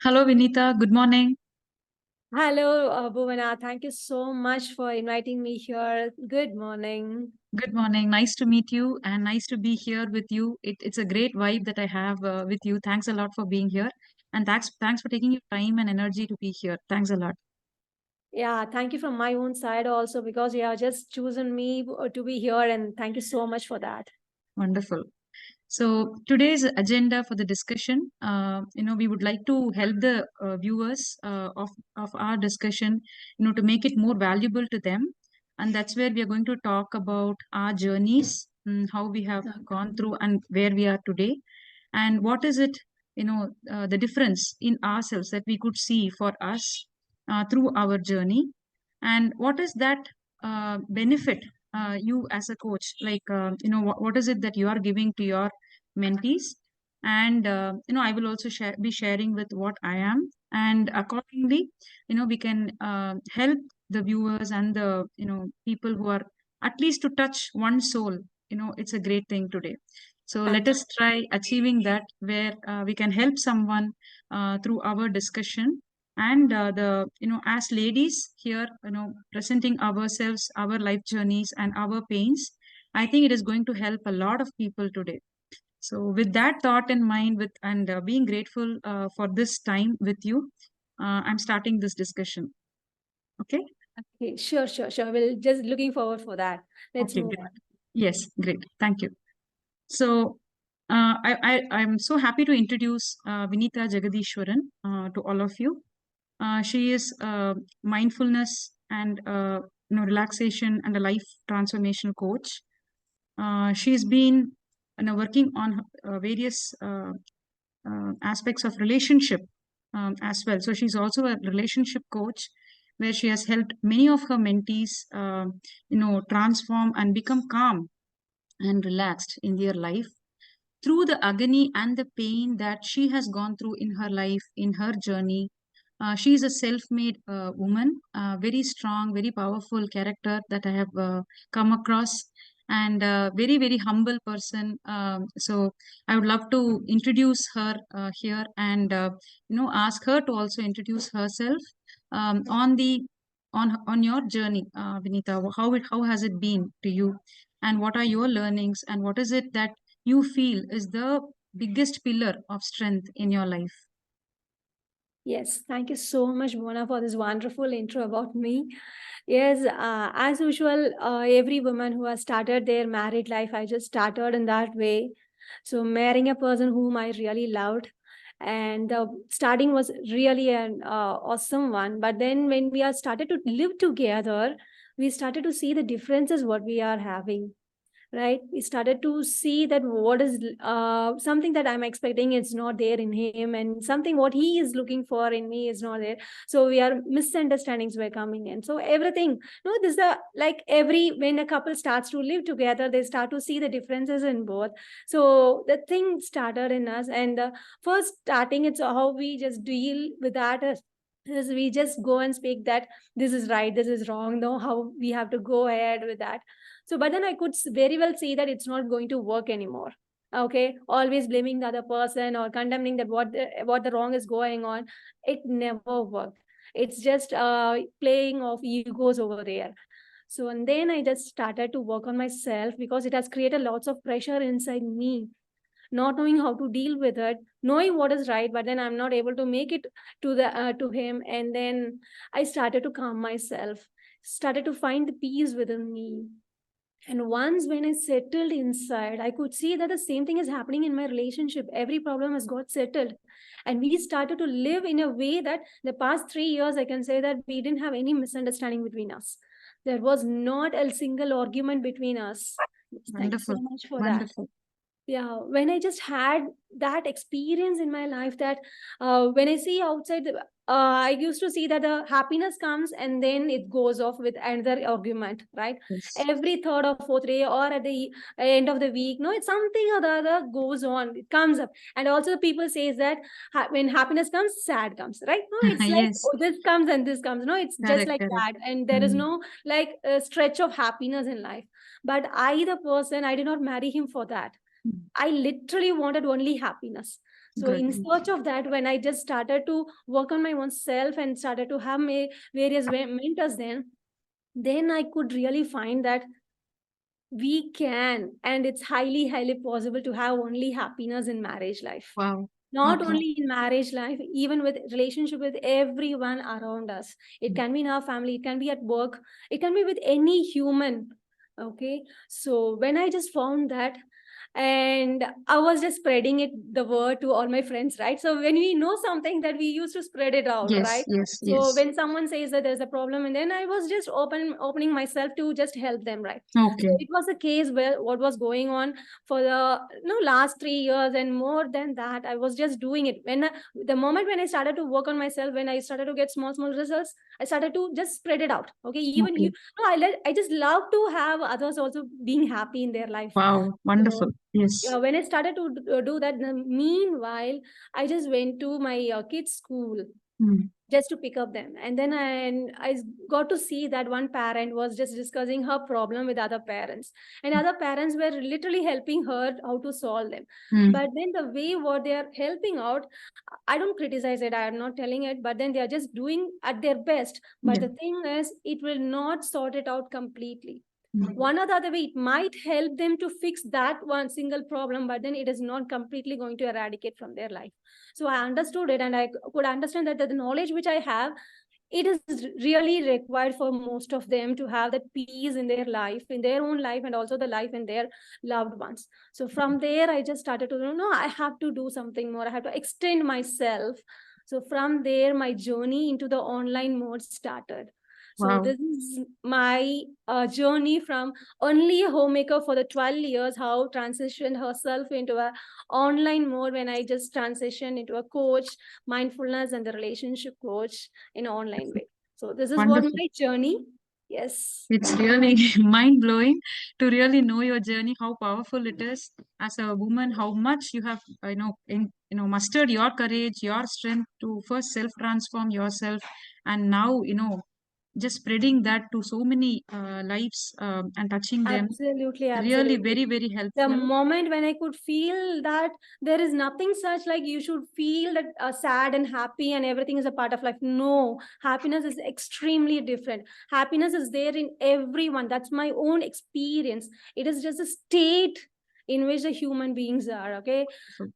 Hello, Vinitha. Good morning. Hello, Bhuvana. Thank you so much for inviting me here. Good morning. Good morning. Nice to meet you and nice to be here with you. It's a great vibe that I have with you. Thanks a lot for being here. And thanks for taking your time and energy to be here. Thanks a lot. Yeah, thank you from my own side also because you have just chosen me to be here, and thank you so much for that. Wonderful. So today's agenda for the discussion, we would like to help the viewers of our discussion, to make it more valuable to them. And that's where we are going to talk about our journeys, how we have gone through and where we are today, and what is it, the difference in ourselves that we could see for us through our journey, and what is that benefit you as a coach, like what is it that you are giving to your mentees, and I will also be sharing with what I am, and accordingly we can help the viewers and the people who are at least to touch one soul. It's a great thing today. So let Thank you. us try achieving that, where we can help someone through our discussion, and the as ladies here, presenting ourselves, our life journeys and our pains. I think it is going to help a lot of people today. So with that thought in mind, with and being grateful for this time with you, I'm starting this discussion. Okay. Okay, sure. We'll just looking forward for that. Let's Okay, move great. on. Yes, great, thank you. So I'm so happy to introduce Vinitha Jagatheeswaran to all of you. She is mindfulness and relaxation and a life transformational coach. She's been working on various aspects of relationship as well. So she's also a relationship coach, where she has helped many of her mentees, transform and become calm and relaxed in their life through the agony and the pain that she has gone through in her life, in her journey. She is a self made woman, very strong, very powerful character that I have come across, and very, very humble person. So I would love to introduce her here, and ask her to also introduce herself on the on your journey, Vinitha. How has it been to you, and what are your learnings, and what is it that you feel is the biggest pillar of strength in your life? Yes, thank you so much, Mona, for this wonderful intro about me. Yes, as usual, every woman who has started their married life, I just started in that way. So, marrying a person whom I really loved. And the starting was really an awesome one. But then, when we are started to live together, we started to see the differences what we are having, right? We started to see that what is something that I'm expecting is not there in him, and something what he is looking for in me is not there. So we are misunderstandings were coming in. So everything, no, this is the like every when a couple starts to live together, they start to see the differences in both. So the thing started in us, and first starting, it's how we just deal with that. Is we just go and speak that this is right, this is wrong, no, how we have to go ahead with that. So, but then I could very well see that it's not going to work anymore. Okay, always blaming the other person or condemning that what the wrong is going on. It never worked. It's just playing of egos over there. So, and then I just started to work on myself because it has created lots of pressure inside me, not knowing how to deal with it, knowing what is right, but then I'm not able to make it to the to him. And then I started to calm myself, started to find the peace within me. And once when I settled inside, I could see that the same thing is happening in my relationship. Every problem has got settled. And we started to live in a way that the past 3 years, I can say that we didn't have any misunderstanding between us. There was not a single argument between us. Yes, thank you so Wonderful, much for that. wonderful. Yeah, when I just had that experience in my life, that when I see outside I used to see that the happiness comes and then it goes off with another argument, right? Yes. Every third or fourth day or at the end of the week, no, it's something or the other goes on, it comes up. And also people says that when happiness comes, sad comes, right? No, it's like, Yes, oh, this comes and this comes, no, it's just correct, like correct. that, and there is Mm. no like stretch of happiness in life. But I, the person, I did not marry him for that. I literally wanted only happiness. So Good. in search of that, when I just started to work on my own self and started to have my various mentors, then I could really find that we can, and it's highly possible to have only happiness in marriage life. Wow. Not Okay. only in marriage life, even with relationship with everyone around us. It can be in our family, it can be at work, it can be with any human. Okay, so when I just found that, and I was just spreading it the word to all my friends, right? So when we know something, that we used to spread it out, Yes, right? yes, So yes. when someone says that there's a problem, and then I was just opening myself to just help them, right? So Okay. it was a case where what was going on for the last 3 years and more than that, I was just doing it. The moment when I started to work on myself, when I started to get small results, I started to just spread it out. Okay, even Okay. you no, I just love to have others also being happy in their life. Wow. So Wonderful. Yes. when I started to do that, meanwhile, I just went to my kids' school Mm. just to pick up them. And then I got to see that one parent was just discussing her problem with other parents, and other parents were literally helping her how to solve them. Mm. But then the way what they are helping out, I don't criticize it, I am not telling it, but then they are just doing at their best. But Yeah. the thing is, it will not sort it out completely. Mm. One or the other way, it might help them to fix that one single problem, but then it is not completely going to eradicate from their life. So I understood it, and I could understand that the knowledge which I have, it is really required for most of them to have that peace in their life, in their own life, and also the life in their loved ones. So from there, I just started to know, I have to do something more, I have to extend myself. So from there, my journey into the online mode started. So Wow. this is my journey from only a homemaker for the 12 years, how transitioned herself into a online mode when I just transitioned into a coach, mindfulness and the relationship coach in an online way. So this is what Wonderful. my journey. Yes. It's really mind blowing to really know your journey, how powerful it is as a woman, how much you have, mustered your courage, your strength to first self transform yourself, and now, just spreading that to so many lives and touching them. Absolutely, Really absolutely. very, very The helpful. moment when I could feel that there is nothing such like you should feel that sad and happy and everything is a part of life. No, happiness is extremely different. Happiness is there in everyone. That's my own experience. It is just a state in which the human beings are. Okay.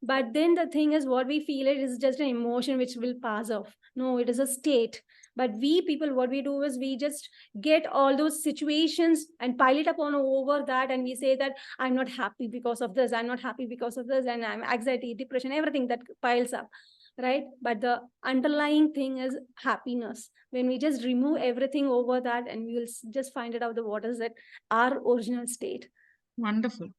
But then the thing is, what we feel it is just an emotion which will pass off. No, it is a state. But we people, what we do is we just get all those situations and pile it up on over that, and we say that I'm not happy because of this, I'm not happy because of this, and I'm anxiety, depression, everything that piles up, right? But the underlying thing is happiness. When we just remove everything over that, and we will just find it out the what is it, our original state. Wonderful.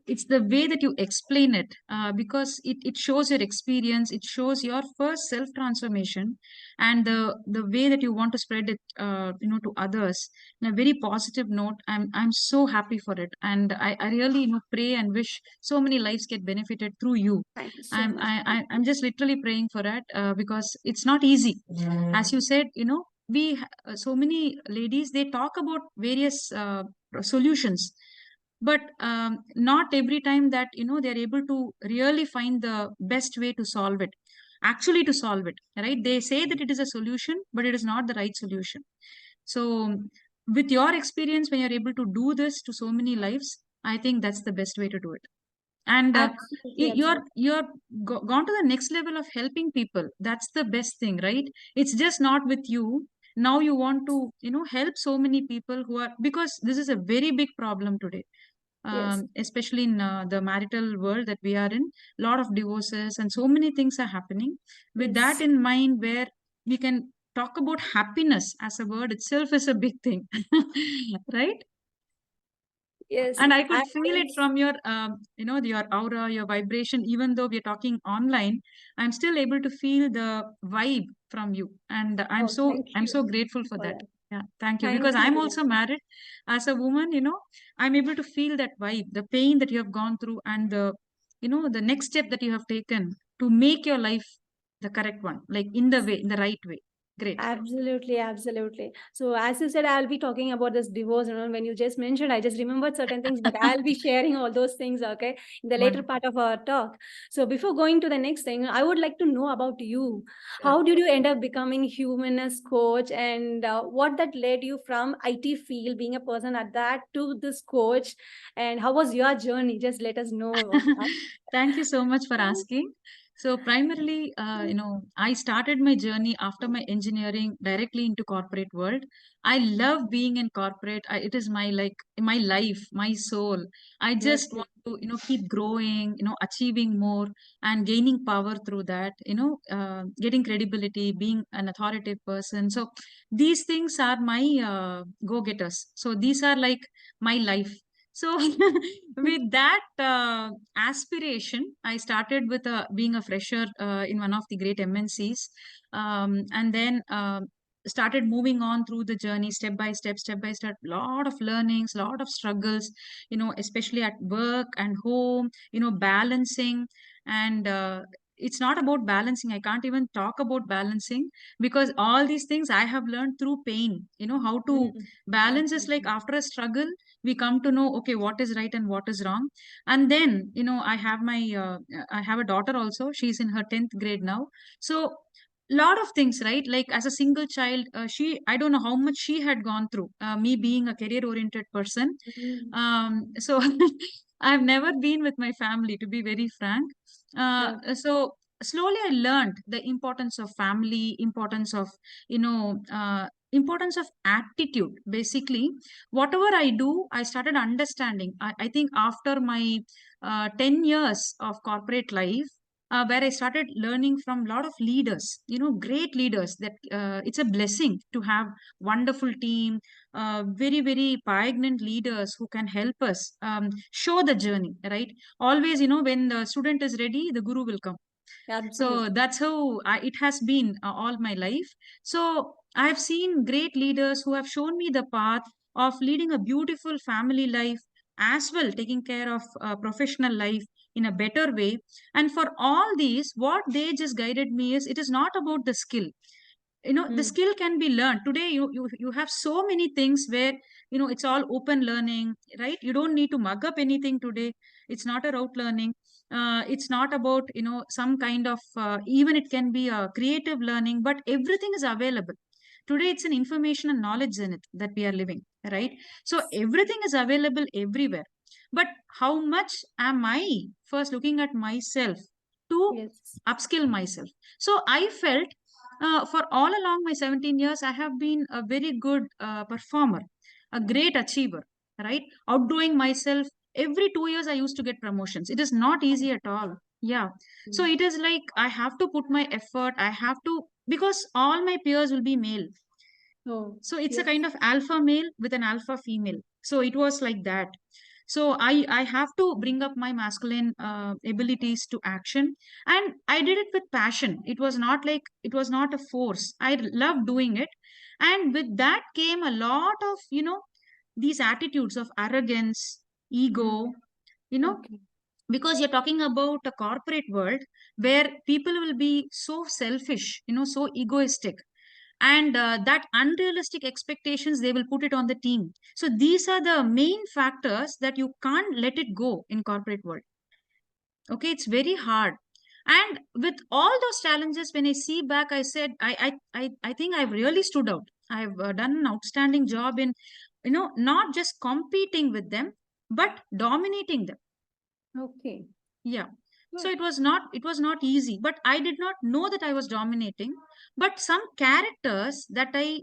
It's the way that you explain it, because it shows your experience, it shows your first self transformation, and the way that you want to spread it, to others in a very positive note. I'm so happy for it, and I really, pray and wish so many lives get benefited through you. Thank you so i'm much. I, I, I'm just literally praying for that, because it's not easy. As you said, so many ladies, they talk about various solutions, but not every time that they're able to really find the best way to solve it, actually to solve it, right? They say that it is a solution, but it is not the right solution. So with your experience, when you're able to do this to so many lives, I think that's the best way to do it. And Absolutely, you're gone to the next level of helping people. That's the best thing, right? It's just not with you. Now you want to help so many people who are, because this is a very big problem today, yes, especially in the marital world that we are in. A lot of divorces and so many things are happening. With that yes, in mind, where we can talk about happiness as a word itself is a big thing, right? yes. And I could I feel it from your your aura, your vibration. Even though we're talking online, I'm still able to feel the vibe from you, and i'm oh, so thank i'm you so grateful for for that. that. Yeah, thank you, Thank because you, I'm also Vinitha. married. As a woman, I'm able to feel that vibe, the pain that you have gone through, and the next step that you have taken to make your life the correct one, like in the way, in the right way. Great. Absolutely, absolutely. So as you said, I'll be talking about this divorce. When you just mentioned, I just remembered certain things, but I'll be sharing all those things, okay, in the later part of our talk. So before going to the next thing, I would like to know about you. Sure. How did you end up becoming Humaneness coach, and what that led you from IT field, being a person at that, to this coach, and how was your journey? Just let us know about that. Thank you so much for asking. So primarily, I started my journey after my engineering directly into corporate world. I love being in corporate. It is my like my life, my soul. I just Okay. want to, keep growing, achieving more and gaining power through that, getting credibility, being an authoritative person. So these things are my go-getters. So these are like my life. So with that aspiration, I started with being a fresher in one of the great MNCs, and then started moving on through the journey step by step. Lot of learnings, lot of struggles, especially at work and home. Balancing and. It's not about balancing. I can't even talk about balancing because all these things I have learned through pain. How to Mm. balance is like Absolutely. after a struggle we come to know, okay, what is right and what is wrong. And then I have a daughter also. She's in her 10th grade now. So lot of things, right? Like as a single child, I don't know how much she had gone through, me being a career oriented person. Mm. So I've never been with my family, to be very frank. So slowly I learned the importance of family, importance of you know importance of attitude. Basically, whatever I do, I started understanding. I think after my 10 years of corporate life, where I started learning from a lot of leaders, great leaders, that it's a blessing to have wonderful team, very, very poignant leaders who can help us show the journey, right? Always, when the student is ready, the guru will come. So Absolutely. that's how it has been all my life. So I've seen great leaders who have shown me the path of leading a beautiful family life, as well taking care of professional life in a better way. And for all these, what they just guided me is, it is not about the skill. The Mm. skill can be learned. Today you have so many things where it's all open learning, right? You don't need to mug up anything today. It's not a rote learning. It's not about some kind of even it can be a creative learning, but everything is available today. It's an information and knowledge in it that we are living, right? So everything is available everywhere. But how much am I first looking at myself to Yes. upskill myself? So I felt, for all along my 17 years, I have been a very good performer, a great achiever, right? Outdoing myself. Every 2 years, I used to get promotions. It is not easy at all. Yeah. So Mm. it is like I have to put my effort. I have to, because all my peers will be male. Oh, So it's a yes. kind of alpha male with an alpha female. So it was like that. So I have to bring up my masculine abilities to action, and I did it with passion. It was not like it was not a force. I love doing it, and with that came a lot of these attitudes of arrogance, Mm. ego, you know Okay. because you're talking about a corporate world where people will be so selfish, so egoistic, and that unrealistic expectations, they will put it on the team. So these are the main factors that you can't let it go in corporate world. Okay, it's very hard. And with all those challenges, when I see back, I said, I think I've really stood out. I've done an outstanding job in not just competing with them, but dominating them. Okay. Yeah. So Good. it was not easy, but I did not know that I was dominating. But some characters that I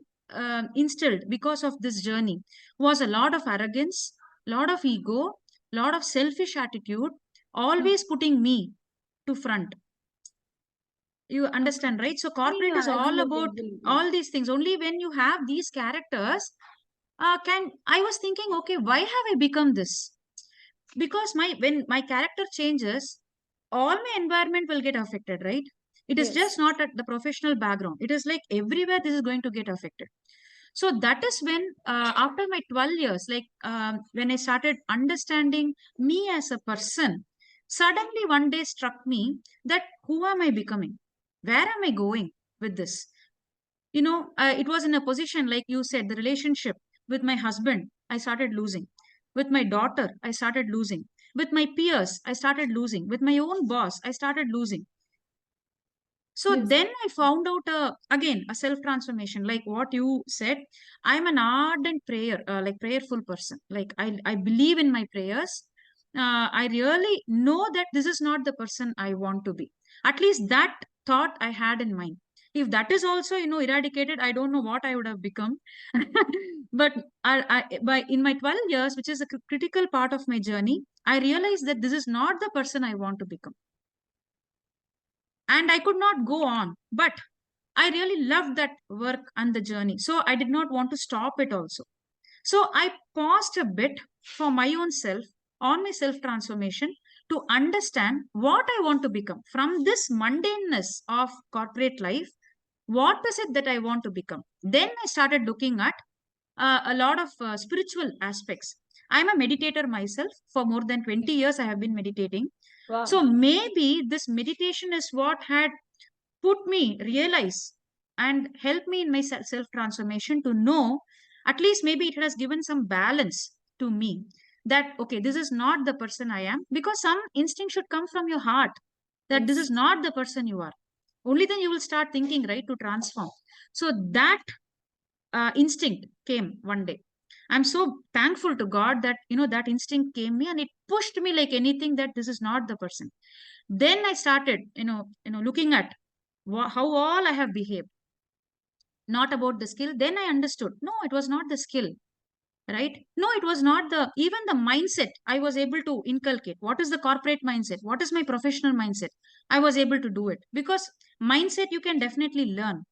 instilled because of this journey was a lot of arrogance, lot of ego, lot of selfish attitude, Okay. always putting me to front. You Okay. understand, right? So corporate Yeah, is all absolutely, about absolutely. all these things. Only when you have these characters, can I was thinking, okay, why have I become this? Because my when my character changes, all my environment will get affected, right? It is just Yes. not at the professional background. It is like everywhere this is going to get affected. So that is when, after my 12 years, like when I started understanding me as a person, suddenly one day struck me that who am I becoming? Where am I going with this? It was in a position, like you said, the relationship with my husband, I started losing. With my daughter, I started losing. With my peers, I started losing. With my own boss, I started losing. So Yes. then I found out again a self transformation, like what you said. I'm an ardent like prayerful person. Like I believe in my prayers. I really know that this is not the person I want to be. At least that thought I had in mind. If that is also, eradicated, I don't know what I would have become. But by in my 12 years, which is a critical part of my journey, I realized that this is not the person I want to become, and I could not go on. But I really loved that work and the journey. So I did not want to stop it also. So I paused a bit for my own self, on my self transformation, to understand what I want to become from this mundaneness of corporate life. What is it that I want to become? Then I started looking at a lot of spiritual aspects. I'm a meditator myself. For more than 20 years, I have been meditating. So Wow. maybe this meditation is what had put me realize and help me in my self transformation, to know, at least maybe it has given some balance to me, that okay, this is not the person I am, because some instinct should come from your heart that this is Yes. not the person you are. Only then you will start thinking, right, to transform. So that instinct came one day. I'm so thankful to God that that instinct came me, and it pushed me like anything, that this is not the person. Then I started looking at how all I have behaved, not about the skill. Then I understood, no, it was not the skill, right? No, it was not the, even the mindset I was able to inculcate. What is the corporate mindset? What is my professional mindset? I was able to do it, because mindset you can definitely learn.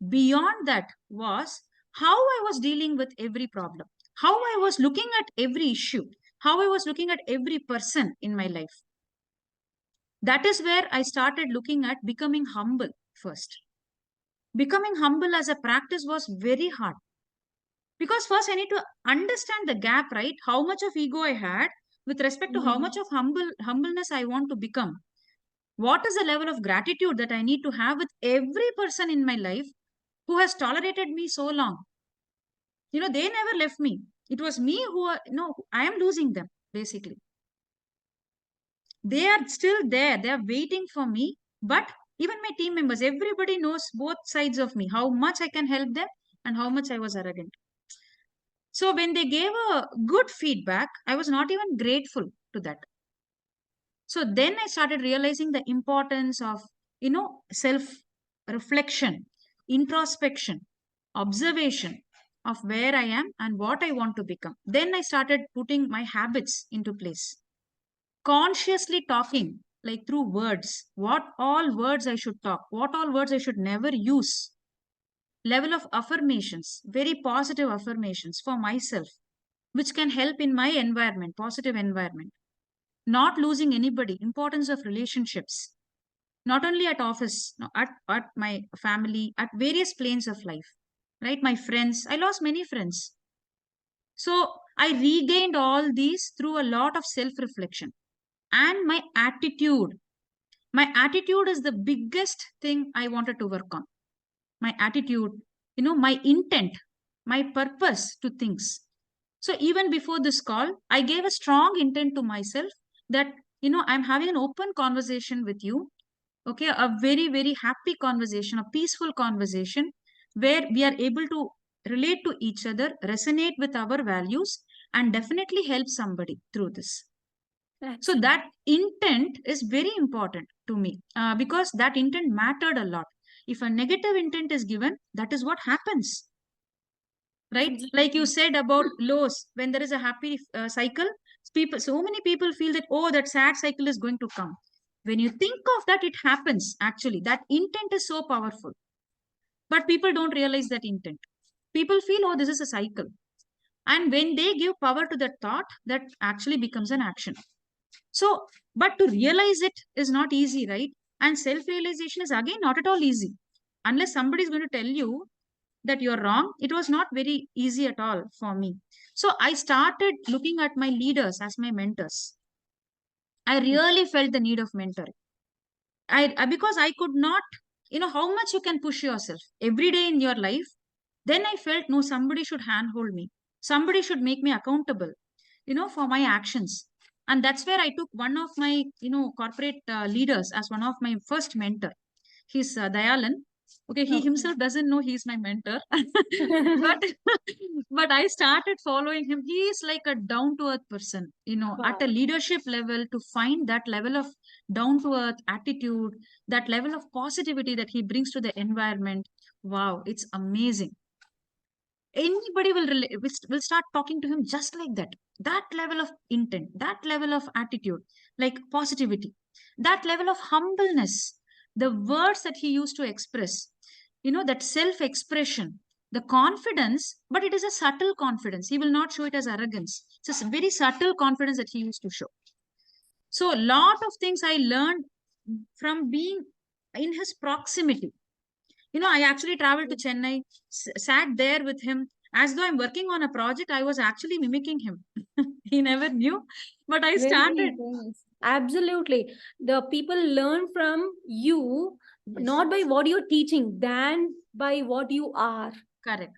Beyond that was how I was dealing with every problem, how I was looking at every issue, how I was looking at every person in my life. That is where I started looking at becoming humble first. Becoming humble as a practice was very hard, because first I need to understand the gap, right? How much of ego I had with respect to how much Mhm. of humbleness I want to become. What is the level of gratitude that I need to have with every person in my life who has tolerated me so long? They never left me. It was me who are, no, I am losing them basically. They are still there. They are waiting for me. But even my team members, everybody knows both sides of me, how much I can help them and how much I was arrogant. So when they gave a good feedback, I was not even grateful to that. So then I started realizing the importance of, self reflection, introspection, observation of where I am and what I want to become. Then I started putting my habits into place, consciously talking, like through words, what all words I should talk, what all words I should never use. Level of affirmations, very positive affirmations for myself, which can help in my environment, positive environment. Not losing anybody, importance of relationships, not only at office, no, at my family, at various planes of life, right? My friends, I lost many friends. So I regained all these through a lot of self reflection. And my attitude. My attitude is the biggest thing I wanted to work on. My attitude, my intent, my purpose to things. So even before this call, I gave a strong intent to myself that, I'm having an open conversation with you. Okay, a very, very happy conversation, a peaceful conversation where we are able to relate to each other, resonate with our values, and definitely help somebody through this. So Absolutely. that intent is very important to me, because that intent mattered a lot. If a negative intent is given, that is what happens, right? Like you Absolutely. said about lows, when there is a happy cycle, so many people feel that, oh, that sad cycle is going to come. When you think of that, it happens actually. That intent is so powerful, but people don't realize that intent. People feel, oh, this is a cycle. And when they give power to that thought, that actually becomes an action. So, but to realize it is not easy, right? And self realization is again not at all easy. Unless somebody is going to tell you that you're wrong, it was not very easy at all for me. So, I started looking at my leaders as my mentors. I really felt the need of mentoring. Because I could not, how much you can push yourself every day in your life. Then I felt, no, somebody should handhold me. Somebody should make me accountable, for my actions. And that's where I took one of my, corporate leaders as one of my first mentor. He's Dayalan. Okay, he Okay. himself doesn't know he's my mentor, but but I started following him. He is like a down to earth person, at a Wow. leadership level. To find that level of down to earth attitude, that level of positivity that he brings to the environment. Wow, it's amazing. Anybody will start talking to him just like that. That level of intent, that level of attitude, like positivity, that level of humbleness, the words that he used to express, that self expression, the confidence. But it is a subtle confidence. He will not show it as arrogance. It's a very subtle confidence that he used to show. So a lot of things I learned from being in his proximity. I actually traveled to Chennai, sat there with him as though I'm working on a project. I was actually mimicking him. He never knew, but I started. Very nice. Absolutely. The people learn from you Yes, not by what you're teaching, than by what you are. correct.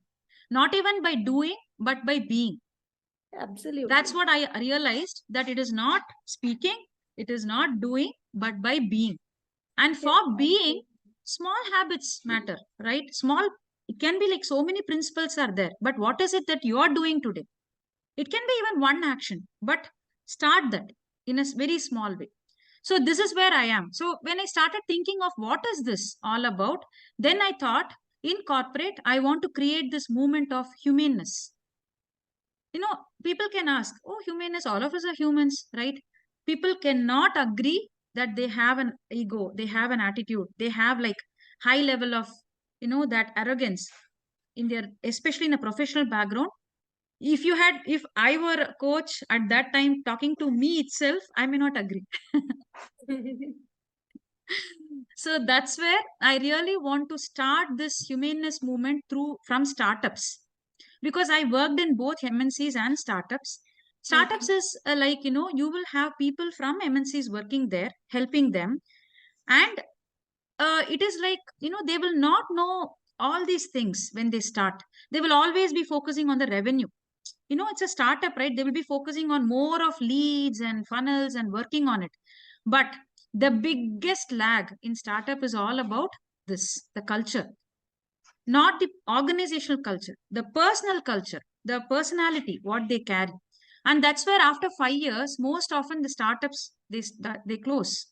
Not even by doing, but by being. That's Absolutely. what I realized, that it is not speaking, it is not doing, but by being. And Yes, for being, absolutely. small habits matter, right? Small, it can be like so many principles are there. But what is it that you are doing today? It can be even one action, but start that in a very small way. So this is where I am. So when I started thinking of what is this all about, then I thought, in corporate, I want to create this movement of humaneness. People can ask, oh, humaneness, all of us are humans, right? People cannot agree that they have an ego, they have an attitude, they have like high level of, that arrogance in their, especially in a professional background. If I were a coach at that time talking to me itself, I may not agree. So that's where I really want to start this humaneness movement through from startups, because I worked in both MNCs and startups. Okay. Startups is like, you will have people from MNCs working there, helping them. And it is like, they will not know all these things when they start. They will always be focusing on the revenue. It's a startup, right? They will be focusing on more of leads and funnels and working on it. But the biggest lag in startup is all about this, the culture, not the organizational culture, the personal culture, the personality, what they carry. And that's where after 5 years, most often the startups, they close,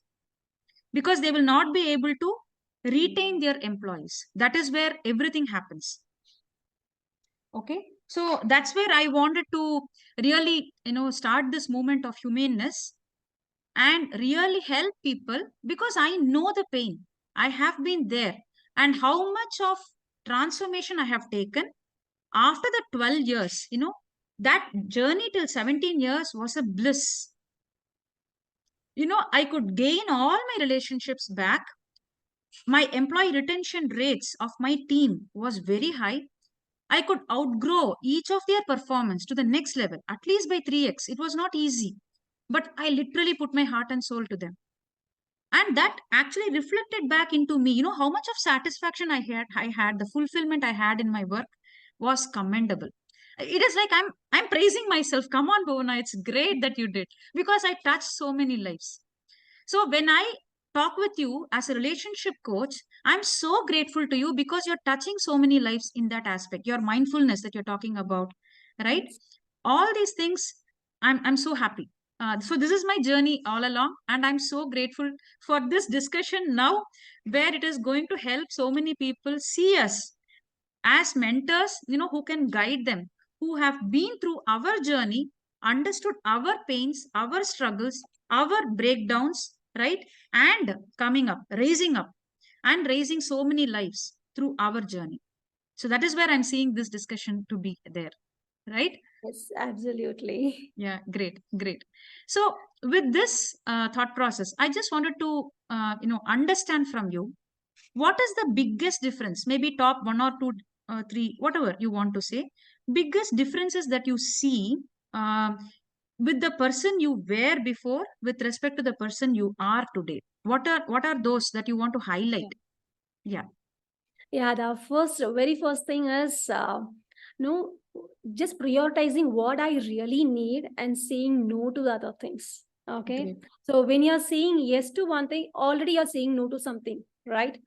because they will not be able to retain their employees. That is where everything happens. Okay. So that's where I wanted to really, start this movement of humaneness and really help people, because I know the pain. I have been there, and how much of transformation I have taken after the 12 years. That journey till 17 years was a bliss. I could gain all my relationships back. My employee retention rates of my team was very high. I could outgrow each of their performance to the next level, at least by 3x. It was not easy, but I literally put my heart and soul to them. And that actually reflected back into me. How much of satisfaction I had, the fulfillment I had in my work was commendable. It is like I'm praising myself. Come on, Bhuvana, it's great that you did, because I touched so many lives. So when I talk with you as a relationship coach, I'm so grateful to you, because you're touching so many lives in that aspect. Your mindfulness that you're talking about, right? Yes. All these things, I'm so happy. So this is my journey all along, and I'm so grateful for this discussion now, where it is going to help so many people see us as mentors, who can guide them, who have been through our journey, understood our pains, our struggles, our breakdowns, right? And coming up, and raising so many lives through our journey. So that is where I'm seeing this discussion to be there, right? Yes, absolutely. Yeah, great, great. So with this thought process, I just wanted to, understand from you, what is the biggest difference? Maybe top one or two, three, whatever you want to say. Biggest differences that you see uh, with the person you were before, with respect to the person you are today. What are those that you want to highlight? Yeah. Yeah, the very first thing is, no, just prioritizing what I really need and saying no to the other things. Okay. Great. So when you're saying yes to one thing, already you're saying no to something, right?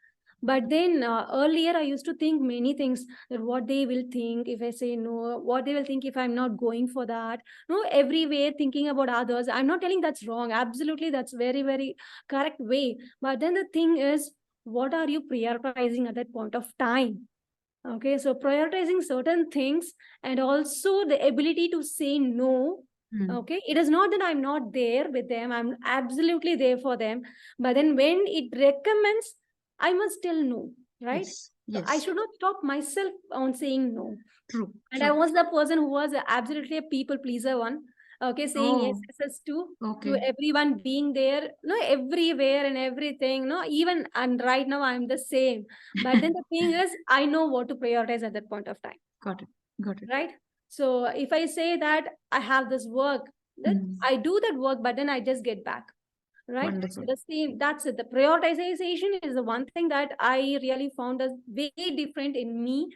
But then earlier I used to think many things, that what they will think if I say no, what they will think if I'm not going for that. No, every way thinking about others. I'm not telling that's wrong. Absolutely, that's very, very correct way. But then the thing is, what are you prioritizing at that point of time? Okay, so prioritizing certain things and also the ability to say no. Okay, it is not that I'm not there with them, I'm absolutely there for them. But then when it recommends, I must tell no, right? Yes. So I Yes. should not stop myself on saying no. True. And I True. was the person who was absolutely a people pleaser one. Okay, saying yes, Oh, yes to okay. everyone, being there, no, everywhere and everything. No, even and right now I'm the same. But then the thing is, I know what to prioritize at that point of time, Got it. Got it. right? So if I say that I have this work, that I do that work, but then I just get back, right? So Wonderful. the same, that's it. The prioritization is the one thing that I really found as way different in me.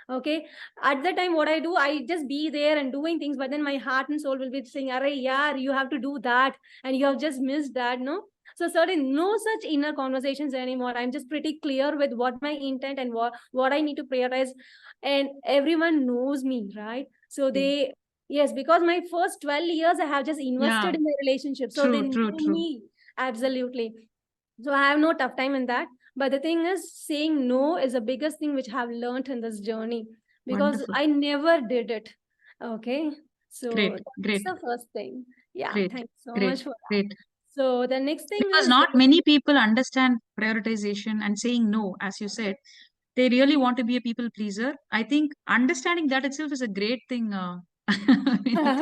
Okay, at the time what I do, I just be there and doing things, but then my heart and soul will be saying, "Arey, yeah, you have to do that and you have just missed that." No, so certain no such inner conversations anymore. I'm just pretty clear with what my intent and what I need to prioritize, and everyone knows me, right? So Okay. they, yes, because my first 12 years I have just Yeah. invested in the relationship, so they True. True. know True. me. Absolutely. So I have no tough time in that. But the thing is, saying no is the biggest thing which I have learned in this journey, because Wonderful. I never did it. Okay. So Great. that's Great. the first thing. Yeah. Great. Thanks so Great. much for that. Great. So the next thing Because is, not many people understand prioritization and saying no, as you said. They really want to be a people pleaser. I think understanding that itself is a great thing, Vinitha.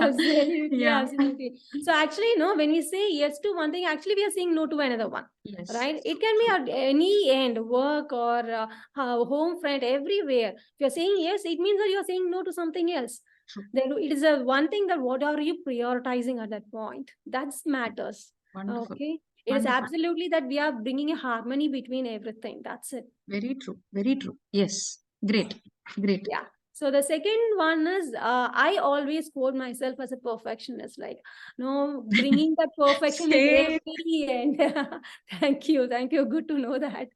absolutely, Yeah. absolutely. So actually, no, when we say yes to one thing, actually we are saying no to another one, Yes. right? It can be True. at any end, work or home, friend, everywhere. If you're saying yes, it means that you're saying no to something else. True. Then it is a one thing that what are you prioritizing at that point? That matters. Wonderful. Okay. It is Wonderful. absolutely that we are bringing a harmony between everything. That's it. Very true. Very true. Yes. Great. Great. Yeah. So the second one is, I always quote myself as a perfectionist, like, no, bringing that perfection in Same. every end. Thank you, thank you. Good to know that.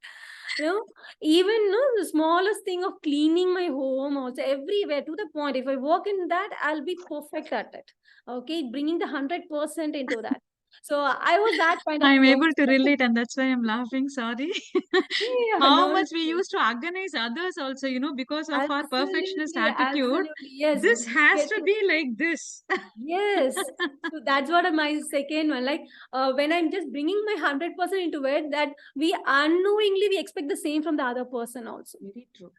You know, even no, the smallest thing of cleaning my home, also everywhere to the point. If I work in that, I'll be perfect at it. Okay, bringing the 100% into that. So I was that kind of I'm able to person. relate, and that's why I'm laughing. Sorry. Yeah, How no, much no, we no. used to organize others also, because of our perfectionist Absolutely, attitude. absolutely. Yes, This has get to to. be like this. Yes. So that's what my second one. Like when I'm just bringing my 100% into it, that we unknowingly we expect the same from the other person also, Very true.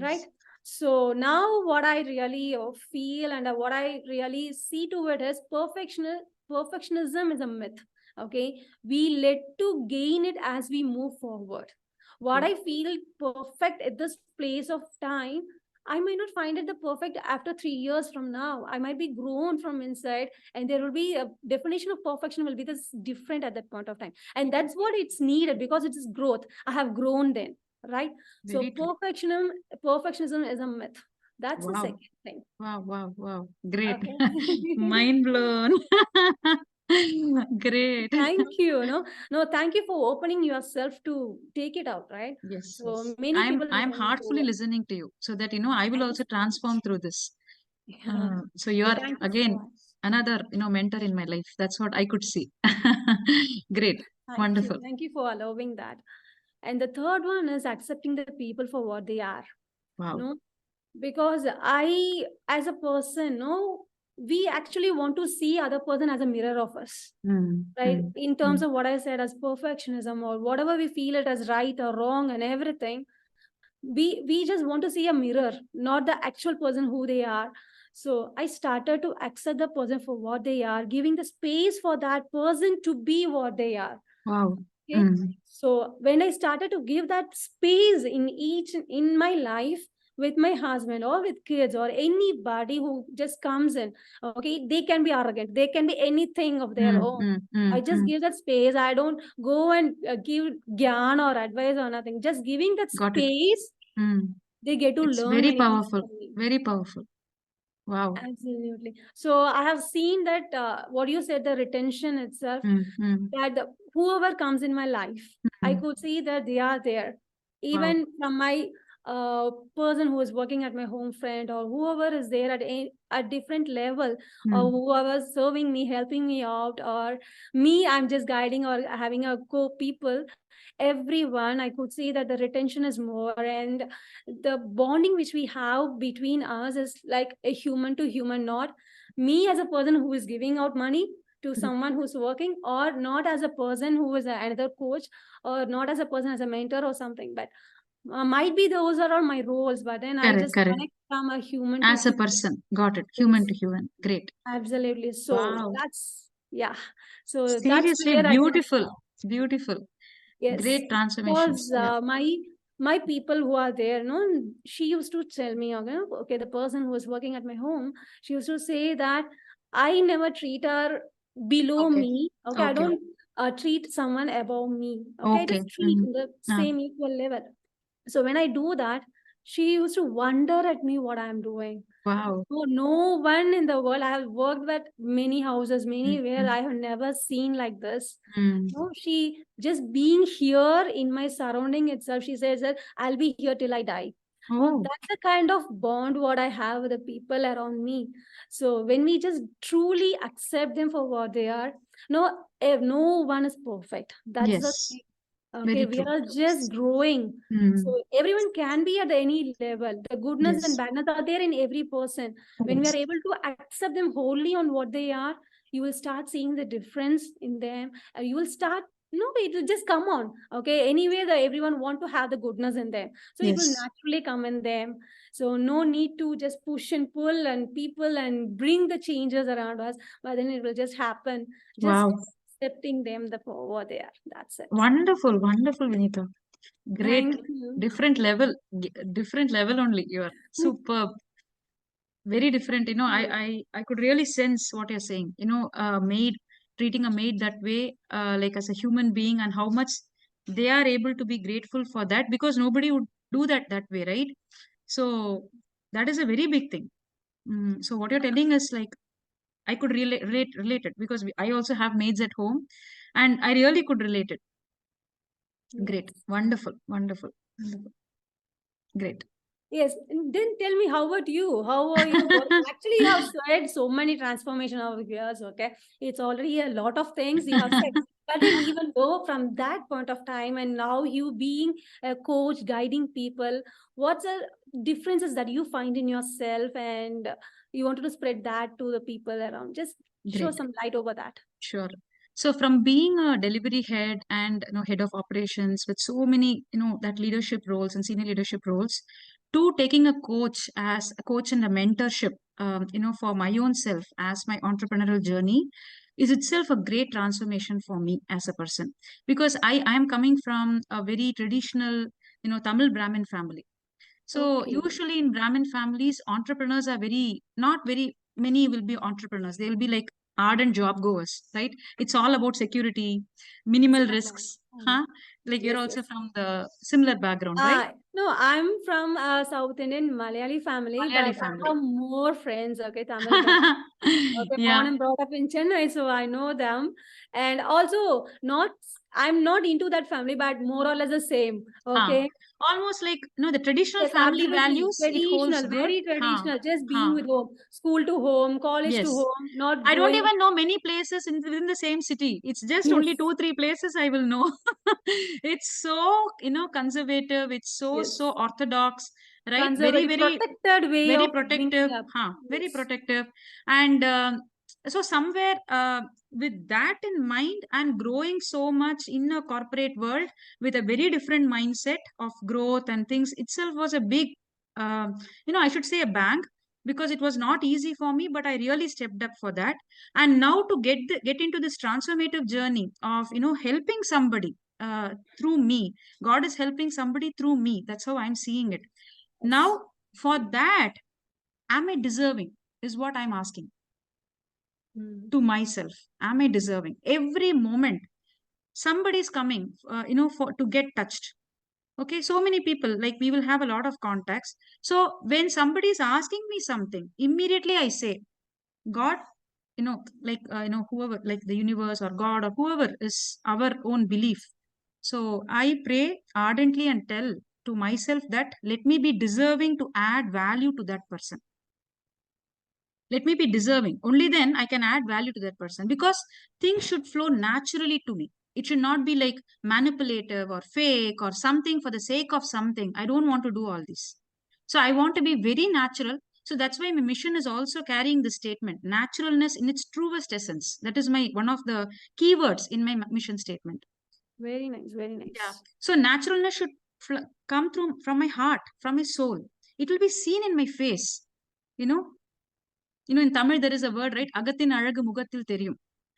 right? Yes. So now what I really feel and what I really see to it is perfectionism is a myth. Okay, we let to gain it as we move forward. What True. I feel perfect at this place of time, I might not find it the perfect after 3 years from now. I might be grown from inside, and there will be a definition of perfection will be this different at that point of time. And that's what it's needed because it is growth. I have grown then, right? So Very true. perfectionism is a myth. That's the Wow. second thing. Wow. Wow. Wow. Great. Okay. Mind blown. Great. Thank you. No, thank you for opening yourself to take it out, right? Yes, So yes. many I'm people I'm listening heartfully to. listening to you so that I will Thank you also so transform much. through this. Yeah. So you Okay, are thank you so again much. another mentor in my life. That's what I could see. Great. Thank you. Wonderful. Thank you for allowing that. And the third one is accepting the people for what they are. Wow. No, because I, as a person, no, we actually want to see other person as a mirror of us, Mm, right? mm, In terms mm. of what I said as perfectionism or whatever we feel it as right or wrong and everything, we just want to see a mirror, not the actual person who they are. So I started to accept the person for what they are, giving the space for that person to be what they are. Wow. Okay. Mm, So when I started to give that space in my life, with my husband or with kids or anybody who just comes in, okay, they can be arrogant, they can be anything of their own. I just give that space. I don't go and give gyan or advice or nothing. Just giving that Got it. space, they get to It's learn very many things powerful. from me. Very powerful. Wow. Absolutely. So I have seen that what you said, the retention itself, that whoever comes in my life, I could see that they are there. Wow. Even from my person who is working at my home friend or whoever is there at a different level, or whoever is serving me, helping me out, or me, I'm just guiding or having a co-people, everyone, I could see that the retention is more, and the bonding which we have between us is like a human to human, not me as a person who is giving out money to someone who's working, or not as a person who is another coach, or not as a person as a mentor or something, but might be those are all my roles, but then I Correct, just correct. connect from a human to As a human. person. Got it. Human Yes, to human. Great. absolutely. So Wow. that's, yeah, so that's Seriously where I can. beautiful. Beautiful. Yes, Great transformations. because Yeah. my people who are there, no, she used to tell me, okay, okay, the person who was working at my home, she used to say that I never treat her below Okay. me. Okay, I Okay. don't treat someone above me. Okay, I Okay. just treat in the Ah, same equal level. So when I do that, she used to wonder at me what I'm doing. wow. No, no one in the world. I have worked with many houses, many where I have never seen like this. Mm. No, she just being here in my surrounding itself, she says that I'll be here till I die. No, Oh, that's the kind of bond what I have with the people around me. So when we just truly accept them for what they are, no, no one is perfect. That's the yes. thing. Okay, Very we true. are just growing. Mm. So everyone can be at any level. The goodness and Yes. badness are there in every person. When we are Yes. able to accept them wholly on what they are, you will start seeing the difference in them. And you will start, no, it will just come on. Okay, anyway, the everyone want to have the goodness in them. So it will Yes. naturally come in them. So no need to just push and pull and people and bring the changes around us, but then it will just happen. Just Wow. accepting them the for what they are. That's it. Wonderful. Wonderful, Vinitha. Great. Thank you. Different level. Different level only. You are superb. Very different. I could really sense what you're saying. Maid, treating a maid that way, like as a human being, and how much they are able to be grateful for that, because nobody would do that way, right? So that is a very big thing. So what you're telling is like, I could relate it, because I also have maids at home, and I really could relate it. Great. Yes. Wonderful. Wonderful. Wonderful. Great. Yes. And then tell me, how about you? How are you going? Actually, you have said so many transformation over years. Okay. It's already a lot of things you have said. But then even though from that point of time and now you being a coach, guiding people, what's the differences that you find in yourself and you wanted to spread that to the people around? Just show Great. some light over that. Sure. So from being a delivery head and head of operations with so many that leadership roles and senior leadership roles, to taking a coach as a coach and a mentorship, for my own self as my entrepreneurial journey, is itself a great transformation for me as a person, because I am coming from a very traditional Tamil Brahmin family. So Okay. usually in Brahmin families, entrepreneurs are very, not very many will be entrepreneurs. They will be like ardent job goers, right? It's all about security, minimal risks. Huh? Like you're Yes, also yes. from the similar background, right? No, I'm from a South Indian Malayali family, Malayali but I family. have more friends, okay, Tamil background. Okay, born Yeah. and brought up in Chennai, so I know them. And also, I'm not into that family, but more or less the same. Huh. Okay. Almost like the traditional Yes, family absolutely. values, it holds Traditional, good. very Huh. traditional. Just being Huh. with home, school to home, college to Yes. home, not I don't going. even know many places within the same city. It's just Yes, only two, three places I will know. It's so, conservative. It's so yes. orthodox, right? Very, Conservative, very, protected way very of bringing protective. up. Huh? Very Yes. protective. And so somewhere with that in mind, and growing so much in a corporate world with a very different mindset of growth and things itself was a big, I should say a bank, because it was not easy for me, but I really stepped up for that. And now to get into this transformative journey of helping somebody through me. God is helping somebody through me. That's how I'm seeing it now. Yes. For that, am I deserving? Is what I'm asking to myself. Am I deserving? Every moment, somebody's coming, for to get touched. Okay, so many people, like we will have a lot of contacts. So when somebody is asking me something, immediately I say, God, whoever, like the universe or God or whoever is our own belief. So I pray ardently and tell to myself that let me be deserving to add value to that person. Let me be deserving. Only then I can add value to that person, because things should flow naturally to me. It should not be like manipulative or fake or something for the sake of something. I don't want to do all this. So I want to be very natural. So that's why my mission is also carrying the statement naturalness in its truest essence. That is my one of the keywords in my mission statement. Very nice, very Yeah. nice. So naturalness should come through from my heart, from my soul. It will be seen in my face. You know, in Tamil, there is a word, right? Agathin alagu mugathil theriyum,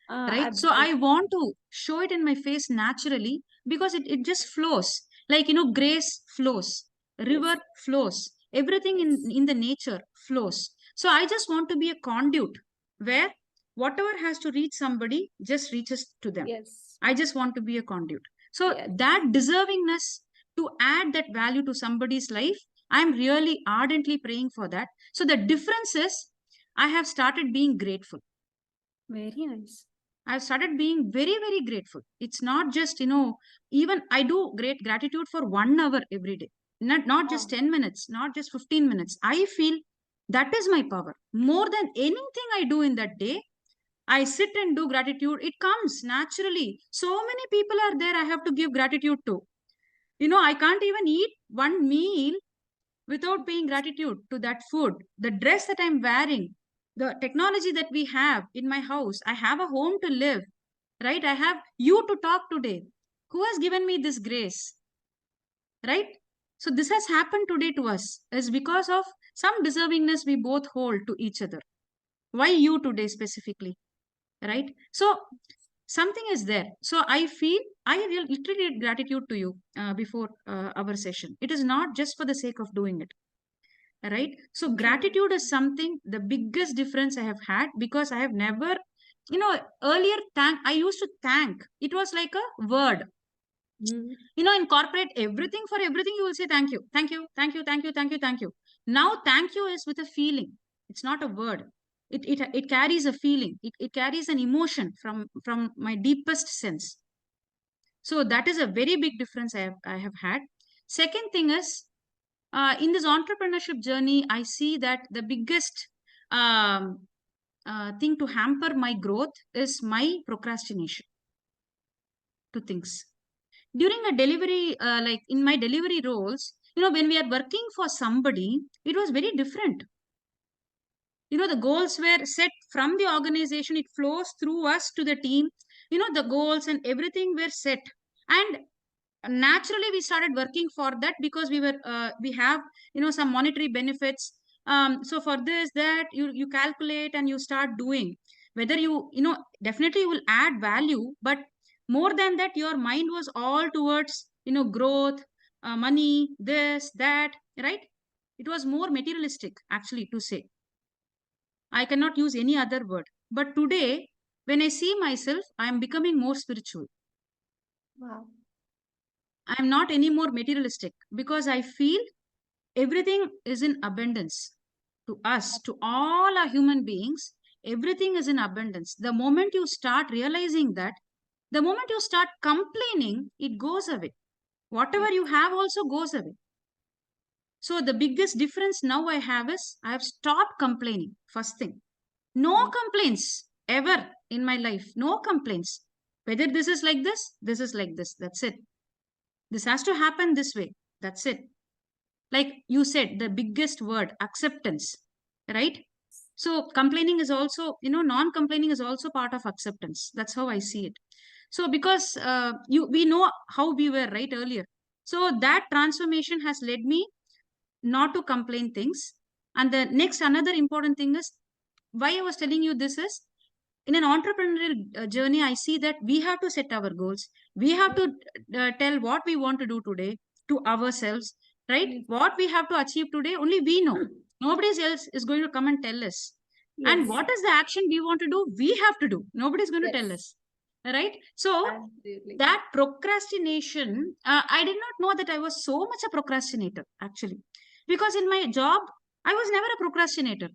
right? So I Absolutely. want to show it in my face naturally, because it just flows. Like, grace flows, river Yes, flows, everything yes, in the nature flows. So I just want to be a conduit where whatever has to reach somebody just reaches to them. yes, I just want to be a conduit. So yes. that deservingness to add that value to somebody's life, I'm really ardently praying for that. So the difference is I have started being grateful. Very nice. I've started being very, very grateful. It's not just, even I do great gratitude for 1 hour every day. Not just Wow. 10 minutes, not just 15 minutes. I feel that is my power. More than anything I do in that day, I sit and do gratitude. It comes naturally. So many people are there I have to give gratitude to. I can't even eat one meal without paying gratitude to that food, the dress that I'm wearing, the technology that we have in my house. I have a home to live, right? I have you to talk today. Who has given me this grace, right? So this has happened today to us is because of some deservingness we both hold to each other. Why you today specifically, right? So something is there. So I feel literally did gratitude to you before our session. It is not just for the sake of doing it, right? So True. gratitude is something, the biggest difference I have had, because I have never, earlier I used to thank. It was like a word. Mm. In corporate, everything, for everything you will say thank you, thank you, thank you, thank you, thank you, thank you. Now thank you is with a feeling. It's not a word. It carries a feeling. It carries an emotion from my deepest sense. So that is a very big difference I have had. Second thing is, in this entrepreneurship journey, I see that the biggest um, thing to hamper my growth is my procrastination to things. During a delivery, like in my delivery roles, when we are working for somebody, it was very different. The goals were set from the organization, it flows through us to the team. The goals and everything were set. And naturally we started working for that, because we have some monetary benefits. So for this, that you calculate and you start doing, whether definitely you will add value, but more than that, your mind was all towards growth, money, this, that, right? It was more materialistic, actually, to say. I cannot use any other word. But today, when I see myself, I am becoming more spiritual. Wow. I'm not any more materialistic, because I feel everything is in abundance to us, to all our human beings. Everything is in abundance. The moment you start realizing that, the moment you start complaining, it goes away. Whatever Yes. you have also goes away. So the biggest difference now I have is I have stopped complaining. First thing, no Right. complaints ever in my life. No complaints. Whether this is like this is like this. That's it. This has to happen this way. That's it. Like you said, the biggest word, acceptance, right? So complaining is also, non-complaining is also part of acceptance. That's how I see it. So because we know how we were, right, earlier. So that transformation has led me not to complain things. And the next another important thing is, why I was telling you this is, in an entrepreneurial journey, I see that we have to set our goals. We have to tell what we want to do today to ourselves. right? Yes. What we have to achieve today, only we know. Nobody else is going to come and tell us. And Yes. what is the action we want to do? We have to do. Nobody's going to tell Yes. us, right? So Absolutely. that procrastination, I did not know that I was so much a procrastinator actually, because in my job, I was never a procrastinator.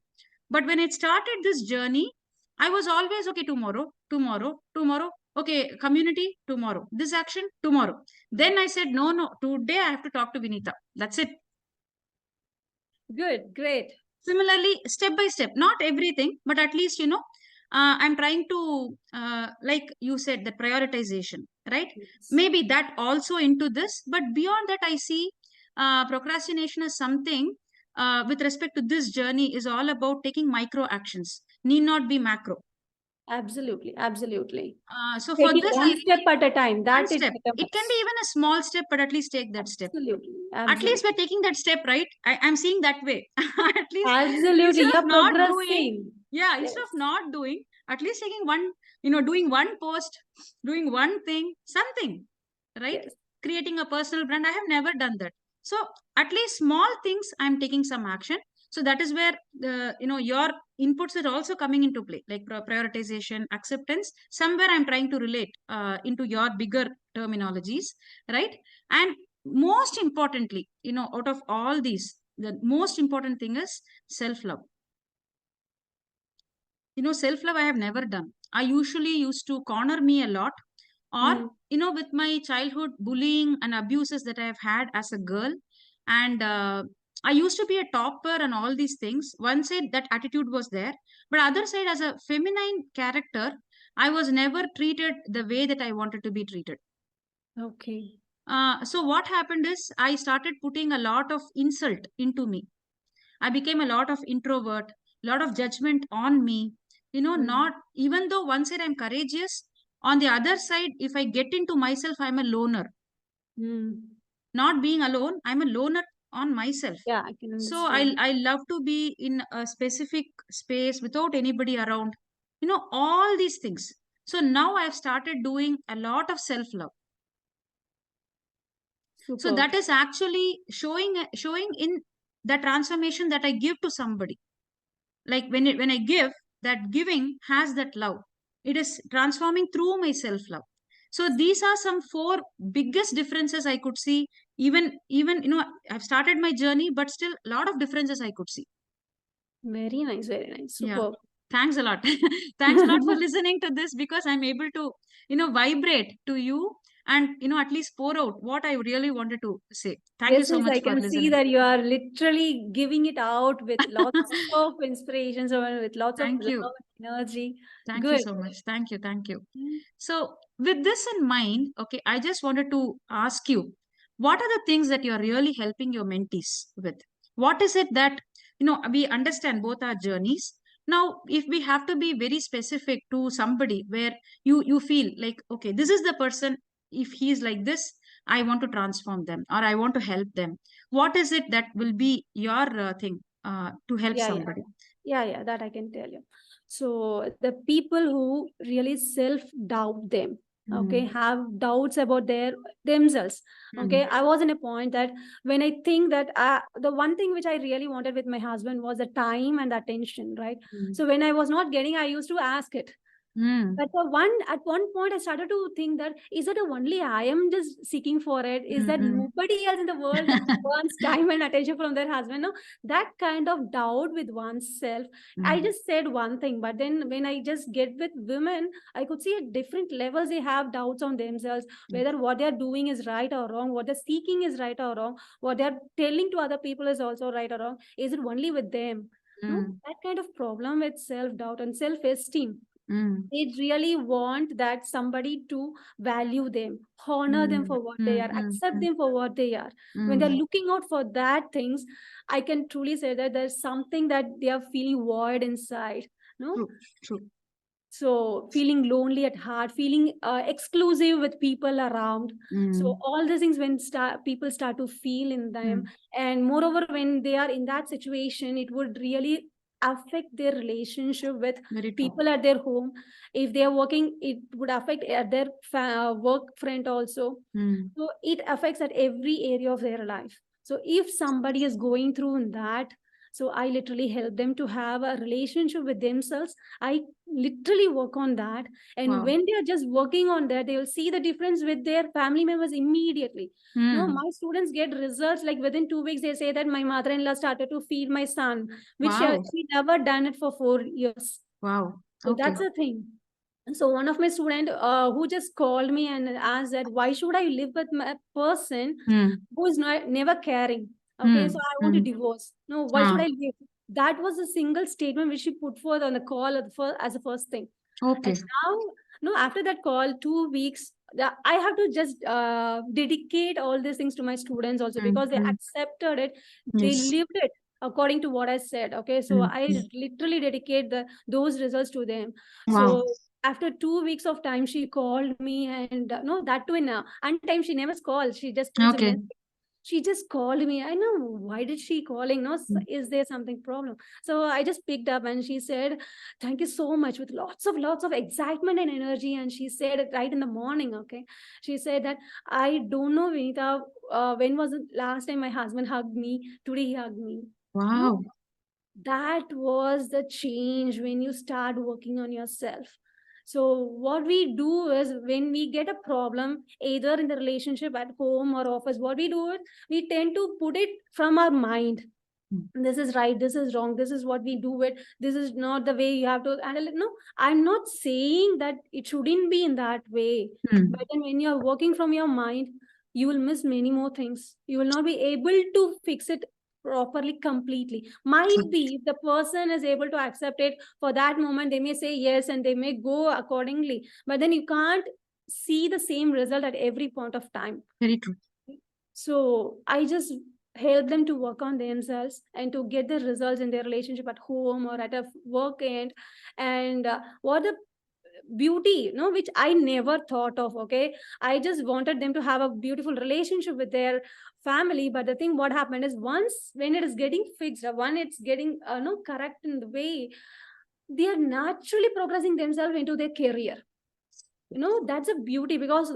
But when it started this journey, I was always okay, tomorrow, tomorrow, tomorrow. Okay, community, tomorrow. This action, tomorrow. Then I said, no, no, today I have to talk to Vinitha. That's it. Good. Great. Similarly, step by step, not everything, but at least, I'm trying to, like you said, the prioritization, right? Yes. Maybe that also into this, but beyond that, I see procrastination as something with respect to this journey is all about taking micro actions, need not be macro. Absolutely. Absolutely. So for Taking this, I one step really, at a time. one That it step. It can be matters. even a small step, but at least take that step. Absolutely. At least we're Absolutely. taking that step, right? I'm seeing that way. At least Absolutely. instead of You're not doing, progressing. yeah, instead Yes. of not doing, at least taking one, doing one post, doing one thing, something, right? Yes. Creating a personal brand. I have never done that. So at least small things, I'm taking some action. So that is where the, your inputs are also coming into play, like prioritization, acceptance. Somewhere I'm trying to relate into your bigger terminologies, right? And most importantly, out of all these, the most important thing is self love. Self love I have never done. I usually used to corner me a lot, or Mm. with my childhood bullying and abuses that I have had as a girl. And I used to be a topper and all these things. One side that attitude was there, but other side, as a feminine character, I was never treated the way that I wanted to be treated. Okay. So what happened is I started putting a lot of insult into me. I became a lot of introvert, lot of judgment on me. Mm. Not even though one side I'm courageous, on the other side, if I get into myself, I'm a loner. Mm. Not being alone, I'm a loner on myself. Yeah, I can So understand. I love to be in a specific space without anybody around. All these things. So now I've started doing a lot of self love. So Superb. that is actually showing in the transformation that I give to somebody. Like when I give, that giving has that love. It is transforming through my self love. So these are some four biggest differences I could see. Even I've started my journey, but still a lot of differences I could see. Very nice. Very nice. Yeah, Superb. thanks a lot. Thanks a lot for listening to this, because I'm able to vibrate to you, and at least pour out what I really wanted to say. Thank you Yes, so yes, much I for can see listening. that you are literally giving it out with lots of inspirations or with lots of Thank you. love and energy. Thank you Good. so much. Thank you. Thank you. Mm. So, with this in mind, okay, I just wanted to ask you, what are the things that you're really helping your mentees with? What is it that, we understand both our journeys. Now, if we have to be very specific to somebody where you feel like, okay, this is the person, if he's like this, I want to transform them or I want to help them. What is it that will be your thing to help Yeah, yeah, somebody? yeah, that I can tell you. So the people who really self-doubt them, okay, Mm, have doubts about themselves. Okay, mm, I was in a point that when I think that the one thing which I really wanted with my husband was the time and the attention, right? mm, So when I was not getting, I used to ask it. mm, But at one point, I started to think that is it only I am just seeking for it? Is mm, that mm. nobody else in the world wants time and attention from their husband? No, that kind of doubt with oneself. I Mm, just said one thing, but then when I just get with women, I could see at different levels they have doubts on themselves, mm, whether what they're doing is right or wrong, what they're seeking is right or wrong, what they're telling to other people is also right or wrong. Is it only with them? No, mm, that kind of problem with self doubt and self esteem, mm, they really want that somebody to value them, honor them mm, for what they mm, are, mm, accept mm, them for what they are. When they're mm. looking out for that things, I can truly say that there's something that they are feeling void inside. No, True, true. so feeling lonely at heart, feeling exclusive with people around. So Mm, all these things when people start to feel in them, mm. and moreover when they are in that situation, it would really affect their relationship with Very true. people at their home. If they are working, it would affect at their work friend also. Mm, So it affects at every area of their life. So if somebody is going through that, so I literally help them to have a relationship with themselves. I literally work on that. And Wow. when they are just working on that, they will see the difference with their family members immediately. No, Hmm. my students get results like within 2 weeks. They say that my mother-in-law started to feed my son, which Wow. she never done it for 4 years. Wow. So Okay. that's the thing. So one of my student who just called me and asked that why should I live with a person Hmm. who is not never caring? Okay, Hmm. so I want to Hmm. divorce. No, why should Ah. I live? That was a single statement which she put forth on the call as the first thing. And Okay. now, no, after that call, 2 weeks, I have to just dedicate all these things to my students also, Hmm. because they Hmm. accepted it, they Yes. lived it according to what I said. Okay, so Hmm. I Hmm. literally dedicate those results to them. Wow. So after 2 weeks of time, she called me, and no, that too in time she never called. She just puts a Okay. message. She just called me. I know why did she calling? No, Hmm. is there something problem? So I just picked up and she said, "Thank you so much," with lots of excitement and energy. And she said it right in the morning. Okay, she said that I don't know, Vinitha, when was the last time my husband hugged me? Today he hugged me. No, Wow. that was the change when you start working on yourself. So what we do is when we get a problem either in the relationship at home or office, what we do is we tend to put it from our mind. Hmm. This is right, this is wrong, this is what we do it, this is not the way you have to handle it. No, I'm not saying that it shouldn't be in that way, Hmm. but then when you're working from your mind, you will miss many more things. You will not be able to fix it properly completely. Might True. be if the person is able to accept it for that moment, they may say yes and they may go accordingly, but then you can't see the same result at every point of time. Very true. So I just help them to work on themselves and to get the results in their relationship at home or at a work end. And what the beauty, no, which I never thought of. Okay, I just wanted them to have a beautiful relationship with their family. But the thing, what happened is once when it is getting fixed, when it's getting no correct in the way, they are naturally progressing themselves into their career. That's a beauty, because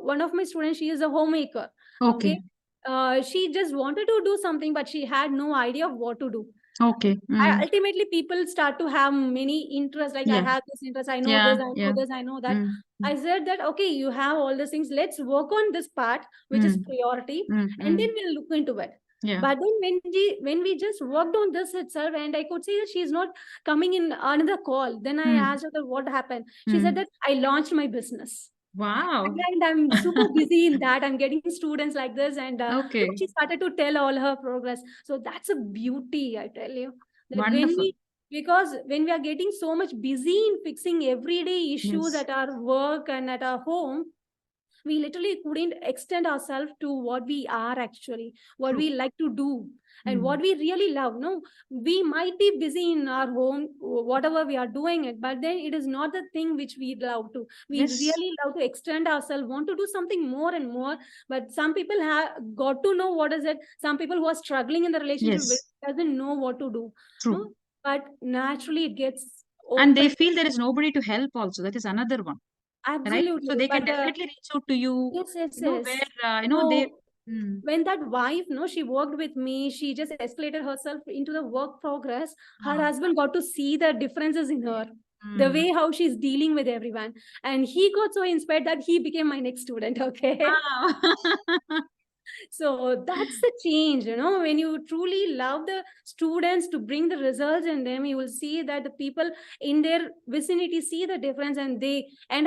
one of my students, she is a homemaker. Okay, Okay. she just wanted to do something but she had no idea of what to do. Okay. Hmm. Ultimately people start to have many interests, like I Yeah. have this interest, I know Yeah. this, I know Yeah. this, I know that. Hmm. Hmm. I said that okay, you have all these things, let's work on this part which is Hmm. priority, Hmm. and then Hmm. we'll look into it. Yeah. But then when we just worked on this itself, and I could see that she's not coming in another call, then I Hmm. asked her that what happened. She said Hmm. that I launched my business, Wow. and I'm super busy in that. I'm getting students like this, and Okay. she started to tell all her progress. So that's a beauty, I tell you, that Wonderful. because when we are getting so much busy in fixing everyday issues Yes. at our work and at our home, we literally couldn't extend ourselves to what we are actually, what True. we like to do, and Hmm. what we really love. No, we might be busy in our home, whatever we are doing it, but then it is not the thing which we love to. We Yes. really love to extend ourselves, want to do something more and more. But some people have got to know what is it. Some people who are struggling in the relationship with Yes. doesn't know what to do. True. No, but naturally it gets And they open. feel there is nobody to help also. That is another one, right? So Absolutely, they can but definitely reach out to you, yes, yes, where, yes. they, So mm, when that wife, no, she worked with me, she just escalated herself into the work progress. Her ah, husband got to see the differences in her, the mm. way how she's dealing with everyone. And he got so inspired that he became my next student. Okay. Wow. So that's the change, when you truly love the students to bring the results in them, you will see that the people in their vicinity see the difference, and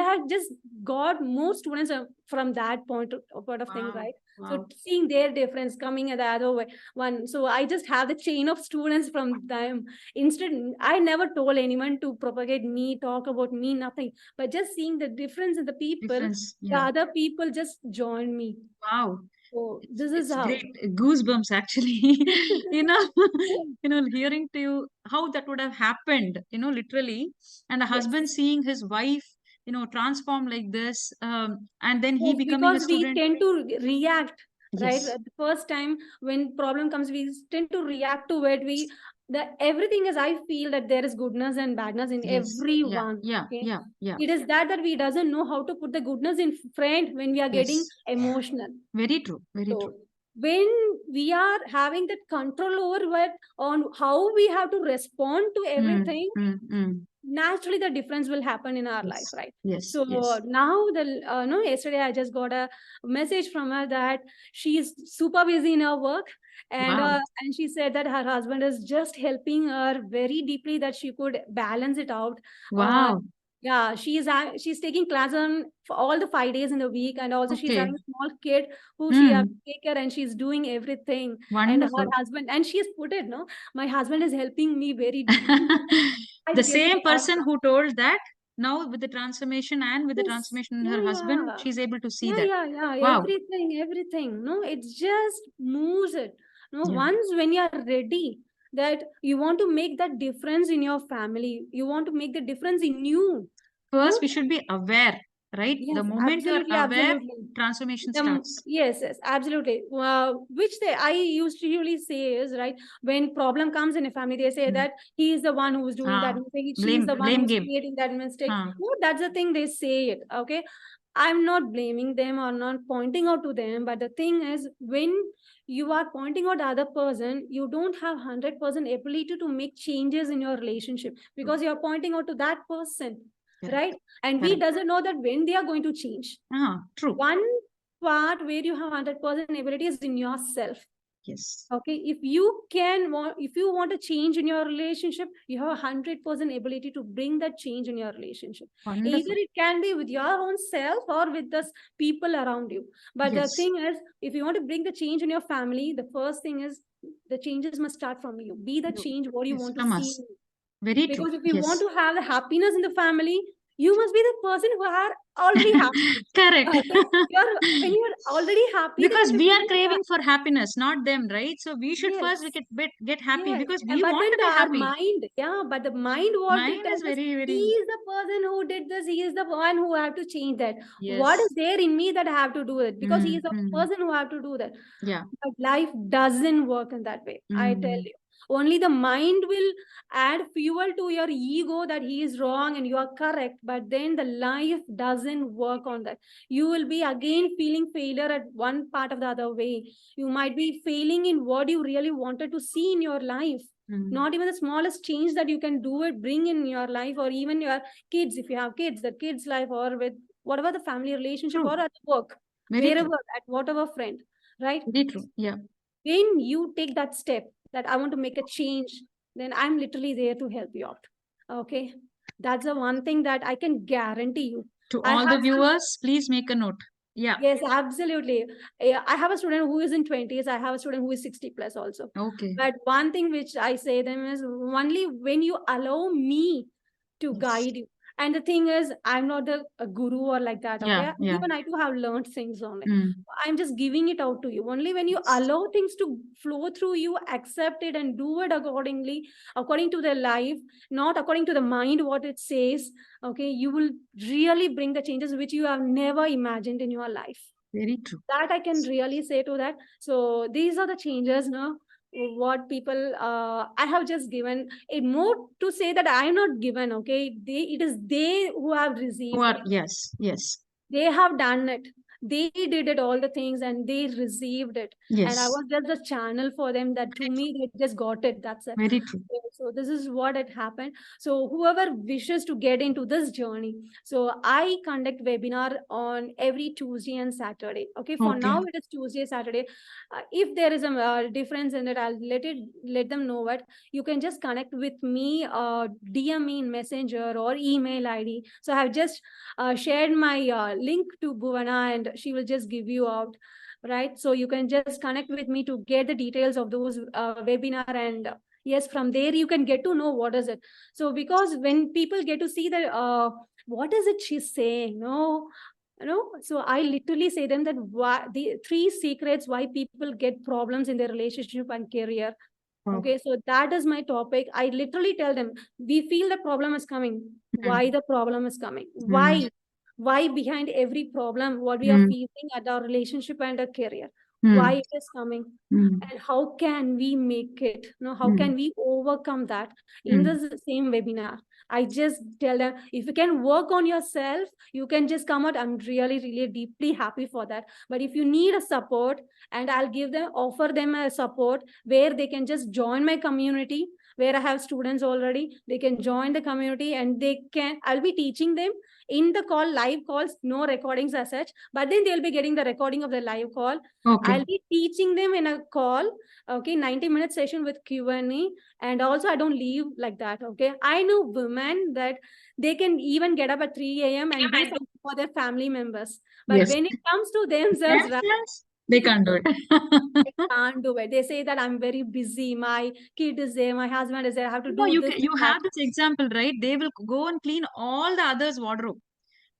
I have just got more students from that point of thing, Wow. right? So Wow. seeing their difference coming at the other way, one, so I just have the chain of students from them. Instead, I never told anyone to propagate me, talk about me, nothing, but just seeing the difference in the people, Difference. the Yeah. other people just join me. Wow. So It's this is it's how. great. Goosebumps actually. you know, hearing to you how that would have happened, literally. And a husband Yes. seeing his wife, transform like this, and then he Yes, becoming a because we student. tend to react, right? Yes. At the first time when problem comes, we tend to react to it. The everything is, I feel that there is goodness and badness in Yes. Yeah. everyone. Yeah. Okay. Yeah. Yeah. It is that we doesn't know how to put the goodness in front when we are getting Yes. emotional. Very true. Very So true. when we are having that control over what on how we have to respond to everything, naturally the difference will happen in our life, Yes. right? Yes. So Yes. now the no, yesterday I just got a message from her that she is super busy in her work, Wow. and she said that her husband is just helping her very deeply that she could balance it out. uh, Wow. yeah, she's taking class on for all the 5 days in the week, and also she's Okay. having a small kid who she have to Hmm. take care, and she's doing everything. And her Wonderful. husband, and she's put it, no, my husband is helping me very deeply. I The really same love person that. who told that, now with the transformation and with the Yes. transformation in Yeah, her husband, yeah. she's able to see Yeah, that. yeah, yeah. Wow. Everything, everything. No, it just moves it. No, Yeah. once when you are ready that you want to make that difference in your family, you want to make the difference in you. First, No, we should be aware, right? The yes, moment you are absolutely, aware, absolutely. transformation starts. Yes, yes, absolutely. Which I used to usually say is right when problem comes in a family, they say Hmm. that he is the one who is doing that Ah, mistake, she is blame, the one blame who's game. creating that mistake. Ah, No, that's the thing they say it. Okay, I'm not blaming them or not pointing out to them, but the thing is when you are pointing out the other person, you don't have 100% ability to make changes in your relationship true. because you're pointing out to that person, Correct. right? And he Correct. doesn't know that when they are going to change. Ah, true. One part where you have 100% ability is in yourself. Yes. Okay, if you want to change in your relationship, you have 100% ability to bring that change in your relationship. Either Wonderful. it can be with your own self or with the people around you. But the Yes. thing is, if you want to bring the change in your family, the first thing is the changes must start from you. Be the You. change what you Yes, want to from see. us. Very true. Because if you want Yes. to have the happiness in the family, you must be the person who are already happy. Correct. Okay, when you're already happy, then Because if we are you craving for happiness, not them, right? So we should first yes, get happy yes, because and we but want then to be our happy. mind, yeah, but the mind what it Mine is tells us, very, he very, is the person who did this, he is the one who have to change that. What is yes. there in me that I have to do it? Because he is the Mm. person who have to do that. Yeah. But life doesn't work in that way. I tell Mm. you. Only the mind will add fuel to your ego that he is wrong and you are correct. But then the life doesn't work on that. You will be again feeling failure at one part of the other way. You might be failing in what you really wanted to see in your life. Mm. Not even the smallest change that you can do it, bring in your life, or even your kids, if you have kids, the kids' life, or with whatever the family relationship, True. or at work, Very true. wherever, at whatever friend, right? Very true. Yeah. When you take that step that I want to make a change, then I'm literally there to help you out. Okay, that's the one thing that I can guarantee you. To I all the have viewers, please make a note. Yeah. Yes, absolutely. Yeah, I have a student who is in 20s. I have a student who is 60 plus also. Okay. But one thing which I say them is only when you allow me to Yes. guide you. And the thing is, I'm not a guru or like that. Yeah. Okay. Yeah. Even I too have learned things on it. Mm. I'm just giving it out to you. Only when you Yes. allow things to flow through you, accept it and do it accordingly, according to the life, not according to the mind, what it says. Okay, you will really bring the changes which you have never imagined in your life. Very true. That I can really say to that. So these are the changes, no, what people I have just given it more to say that I am not given. Okay, it is they who have Who received. are, yes. Yes. They have done it, they did it all the things and they received it, and I Yes. was just the channel for them that to me they just got it, that's it. Very true. So this is what had happened. So whoever wishes to get into this journey, so I conduct webinar on every Tuesday and Saturday. Okay, for Okay. now it is Tuesday, Saturday. If there is a difference in it, I'll let them know what. You can just connect with me, DM me in Messenger or email ID. So I have just shared my link to Bhuvana, and she will just give you out, right? So you can just connect with me to get the details of those webinar, and yes, from there you can get to know what is it. So because when people get to see that what is it she's saying, no, so I literally say them that why, the three secrets why people get problems in their relationship and career. Wow. Okay, so that is my topic. I literally tell them, we feel the problem is coming. Why Mm. the problem is coming? Mm. Why? Why behind every problem, what we are Mm. facing at our relationship and our career? why it is coming, Mm. and how can we make it, how Mm. can we overcome that. In Mm. this same webinar, I just tell them, if you can work on yourself, you can just come out. I'm really, really deeply happy for that. But if you need a support, and I'll offer them a support where they can just join my community, where I have students already. They can join the community, and I'll be teaching them in the call, live calls, no recordings as such, but then they'll be getting the recording of the live call. Okay. I'll be teaching them in a call, okay, 90-minute session with Q&A. And also, I don't leave like that, okay. I know women that they can even get up at 3 a.m. and do something for their family members. But Yes. when it comes to themselves, right, Themselves, they can't do it. they can't do it. They say that I'm very busy. My kid is there. My husband is there. I have to No, do this you and that. have this example, right? They will go and clean all the others' wardrobe.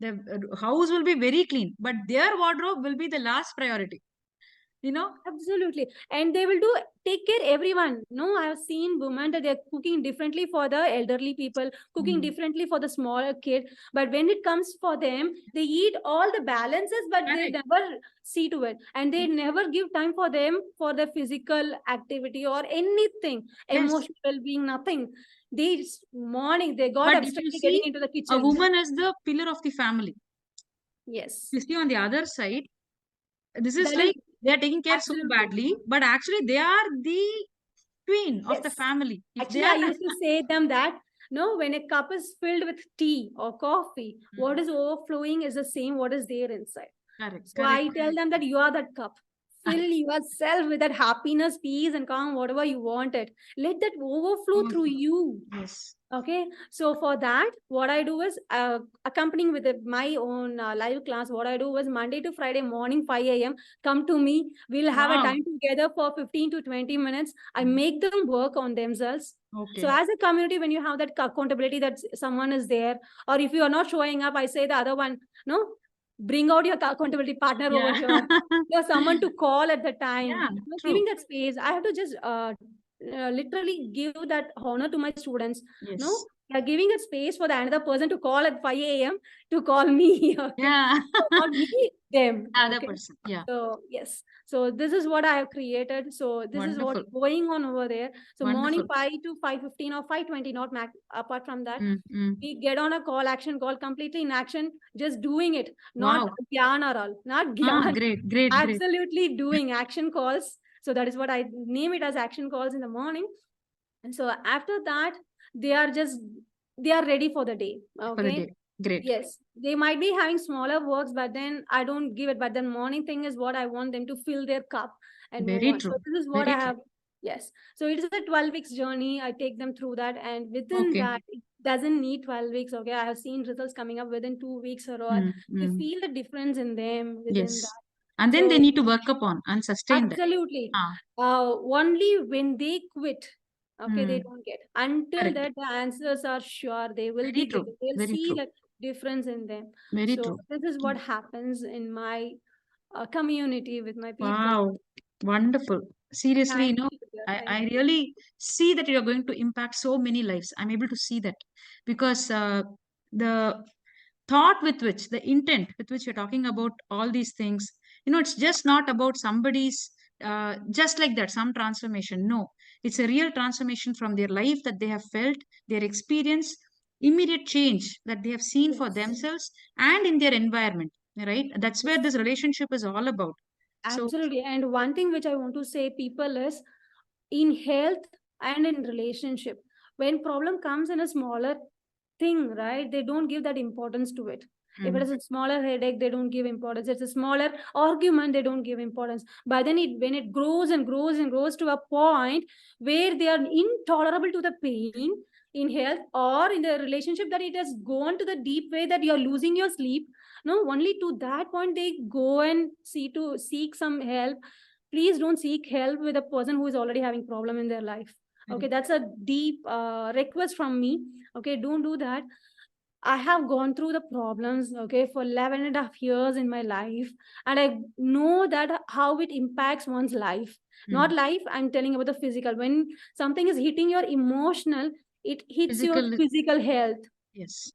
The house will be very clean, but their wardrobe will be the last priority. You know? Absolutely. And they will take care everyone. No, I have seen women that they're cooking differently for the elderly people, cooking Mm. differently for the smaller kid. But when it comes for them, they eat all the balances, but they Correct. never see to it. And they never give time for them for the physical activity or anything, Yes. emotional well-being, nothing. Morning, they got But if you abstractly getting see, into the a kitchen. woman is the pillar of the family. Yes. You see, on the other side, this is That is like they are taking care so absolutely. badly, but actually they are the queen of the Yes. family. If they Actually, are I used to say them that no, when a cup is filled with tea or coffee, what Mm. is overflowing is the same what is there inside. Correct, So correct, I tell correct. them that you are that cup. Ah, Fill yourself with that happiness, peace, and calm, whatever you wanted. Let that overflow through overflow. you. Yes. Okay, so for that, what I do is accompanying with my own live class. What I do is Monday to Friday morning, 5 a.m. Come to me. We'll have a Wow. time together for 15 to 20 minutes. I Mm. make them work on themselves. So, Okay. as a community, when you have that accountability that someone is there, or if you are not showing up, I say the other one, no, bring out your accountability partner over Yeah. here. There's someone to call at the time. Yeah, Giving true. that space, I have to just literally give that honor to my students. No, Yes. they're giving a space for the another person to call at 5 a.m. to call me. Okay. Yeah. So not me, them. The other Okay. person. Yeah. So yes. So this is what I have created. So this is what Wonderful. going on over there. So morning Wonderful. 5 to 5:15 or 5:20, not apart from that. Mm, mm. We get on a action call completely in action, just doing it, not Wow. gyan or all, not Ah, gyan, great, great, great. absolutely doing action calls. So that is what I name it as action calls in the morning. And so after that, they are just they are ready for the day. For the Okay. day. Great. Yes, they might be having smaller works, but then I don't give it. But the morning thing is what I want them to fill their cup and move Very on. So true. this is what Very I true. have. Yes. So it is a 12 weeks journey. I take them through that. And within Okay. that, it doesn't need 12 weeks. Okay. I have seen results coming up within 2 weeks or all. Mm, They mm. feel the difference in them within Yes. that. And then they So need to work upon and sustain that. absolutely. Ah, Only when they quit, okay, they mm. don't get. Until Correct. that, the answers are sure. They will Very be true. getting. They'll Very see true. the difference in them. Very So true. this is what happens in my community with my people. Wow, wonderful. Seriously, Thank you, dear. I Thank you. really see that you're going to impact so many lives. I'm able to see that because the thought with which, the intent with which you're talking about all these things, it's just not about somebody's, just like that, some transformation. No, it's a real transformation from their life that they have felt, their experience, immediate change that they have seen for Yes. themselves and in their environment, right? That's where Yes. this relationship is all about. So, Absolutely. And one thing which I want to say, people, is in health and in relationship, when problem comes in a smaller thing, right, they don't give that importance to it. If it mm, is a smaller headache, they don't give importance. It's a smaller argument, they don't give importance. But then when it grows and grows and grows to a point where they are intolerable to the pain in health or in the relationship, that it has gone to the deep way that you're losing your sleep, no, only to that point they go and seek some help. Please don't seek help with a person who is already having problem in their life. Okay, correct. that's a deep request from me. Okay, don't do that. I have gone through the problems, okay, for 11 and a half years in my life, and I know that how it impacts one's life. Not Mm. life, I'm telling about the physical. When something is hitting your emotional, it hits your Physical, physical health. yes.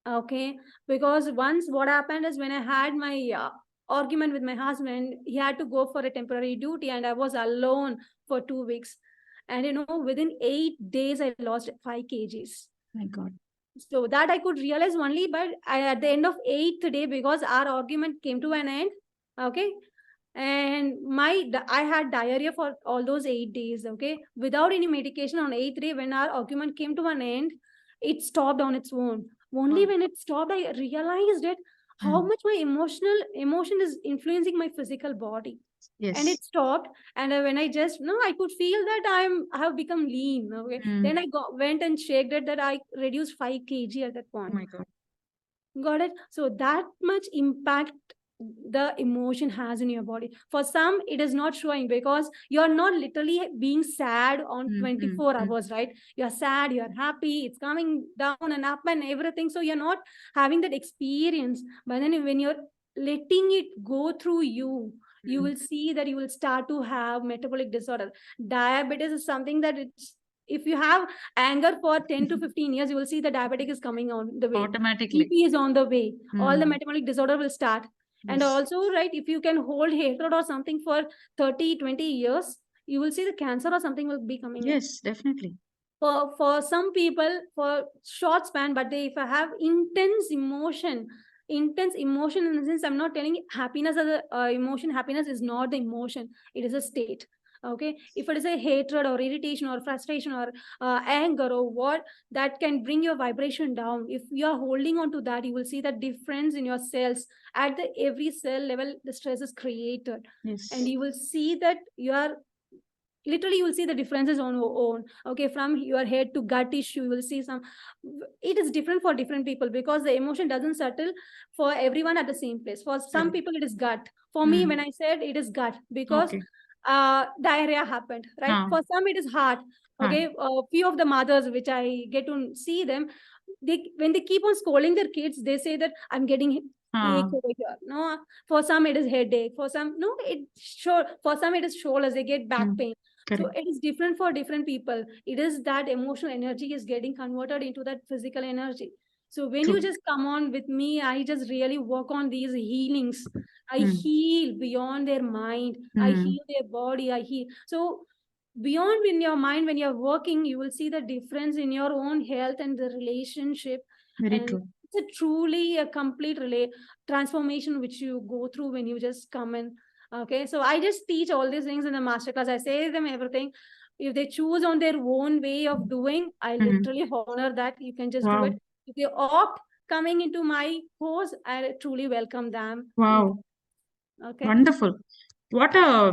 Okay, because once what happened is when I had my argument with my husband. He had to go for a temporary duty, and I was alone for 2 weeks. And within 8 days, I lost 5 kgs. My God. So that I could realize only, but at the end of 8th day, because our argument came to an end. Okay. And I had diarrhea for all those 8 days. Okay. Without any medication, on 8th day, when our argument came to an end, it stopped on its own. Only Wow. when it stopped, I realized it, how much my emotion is influencing my physical body. And Yes. it stopped. And when I just I could feel that I have become lean. Okay. Then I went and checked it, that I reduced 5 kg at that Oh point. my God. Got it? So that much impact the emotion has in your body. For some, it is not showing, because you're not literally being sad on 24 hours, right? You're sad, you're happy, it's coming down and up and everything. So you're not having that experience. But then when you're letting it go through you, you will see that you will start to have metabolic disorder. Diabetes is something that if you have anger for 10 to 15 years, you will see the diabetic is coming on the way. Automatically. BP is on the way. All the metabolic disorder will start. And Yes. also, right, if you can hold hatred or something for 30, 20 years, you will see the cancer or something will be coming in. Yes, definitely. For some people, for short span, but if I have intense emotion in the sense, I'm not telling you happiness as a emotion. Happiness is not the emotion, it is a state. Okay. If it is a hatred or irritation or frustration or anger or what, that can bring your vibration down. If you are holding on to that, you will see the difference in your cells. At the every cell level, the stress is created. Yes. And you will see that you are literally, you will see the differences on your own. Okay. From your head to gut issue, you will see some, it is different for different people, because the emotion doesn't settle for everyone at the same place. For some people, it is gut. For me, when I said it is gut, because diarrhea happened, right? For some, it is heart. Okay. Few of the mothers which I get to see them, when they keep on scolding their kids, they say that I'm getting ache over here. No, for some it is headache. For some, no, for some it is shoulders. They get back pain. So it is different for different people. It is that emotional energy is getting converted into that physical energy. So when you just come on with me, I just really work on these healings. I heal beyond their mind. I heal their body. I heal. So beyond in your mind, when you're working, you will see the difference in your own health and the relationship. Very And true. it's a truly a complete transformation which you go through when you just come in. Okay. So I just teach all these things in the masterclass. I say them everything. If they choose on their own way of doing, I literally honor that. You can just do it. If they opt coming into my course, I truly welcome them. Wow. Okay. Wonderful. What a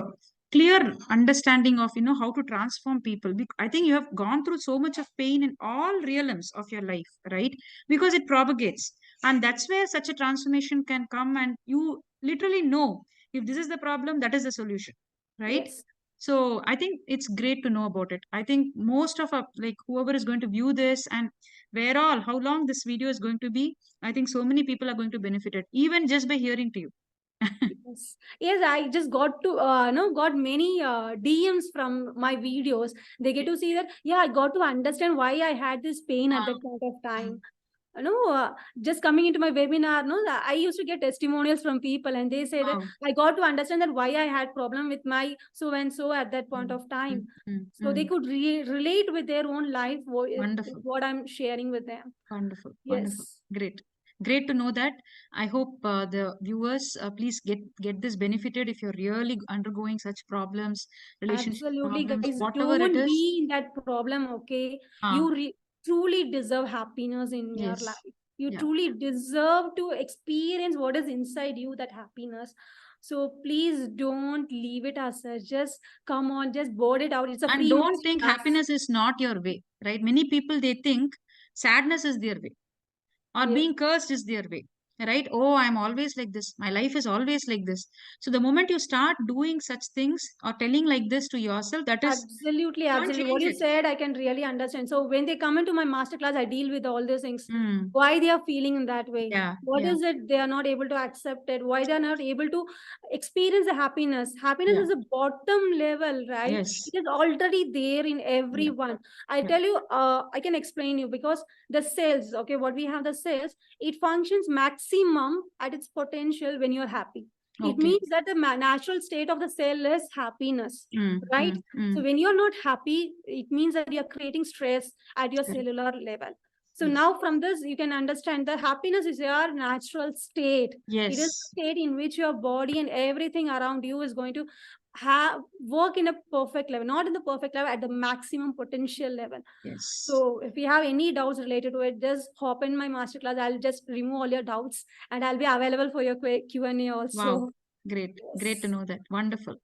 clear understanding of how to transform people. I think you have gone through so much of pain in all realms of your life, right? Because it propagates, and that's where such a transformation can come, and you literally know if this is the problem, that is the solution, right? Yes. So I think it's great to know about it. I think most of like whoever is going to view this, and how long this video is going to be, I think so many people are going to benefit it, even just by hearing to you. Yes. Yes, I just got to got many DMs from my videos. They get to see that, yeah, I got to understand why I had this pain at that point of time. Just coming into my webinar, I used to get testimonials from people, and they say that Wow. I got to understand that why I had problem with my so and so at that point of time. So they could relate with their own life Wonderful. what I'm sharing with them. Wonderful. Wonderful. Yes. Great. Great to know that. I hope the viewers please get this benefited if you're really undergoing such problems, relationship Absolutely, problems, guys. whatever it Don't is. be in that problem, okay? Ah, You truly deserve happiness in your yes. life. You Yeah. truly deserve to experience what is inside you, that happiness. So please don't leave it as such. Just come on, just board it out. It's a And free don't think masterclass. happiness is not your way, right? Many people they think sadness is their way, or Yeah. being cursed is their way, right? Oh, I'm always like this, my life is always like this. So the moment you start doing such things or telling like this to yourself, that is, Absolutely, can't absolutely. What change you it. said, I can really understand. So when they come into my masterclass, I deal with all these things. Mm, Why they are feeling in that way? yeah, What yeah, is it they are not able to accept it? Why they are not able to experience the happiness? Happiness yeah, is a bottom level, right? yes, It is already there in yeah, everyone. I yeah, tell you, I can explain you, because the cells, okay, what we have the cells, it functions maximum at its potential when you're happy. It Okay. means that the natural state of the cell is happiness, right? So Mm. when you're not happy, it means that you're creating stress at your Correct. cellular level. So Yes. now from this, you can understand that happiness is your natural state. It is Yes. a state in which your body and everything around you is going to have work in a perfect level, not in the perfect level, at the maximum potential level. Yes. So if you have any doubts related to it, just hop in my masterclass. I'll just remove all your doubts and I'll be available for your Q&A Wow. also. Great. Great to Yes. know that. Wonderful.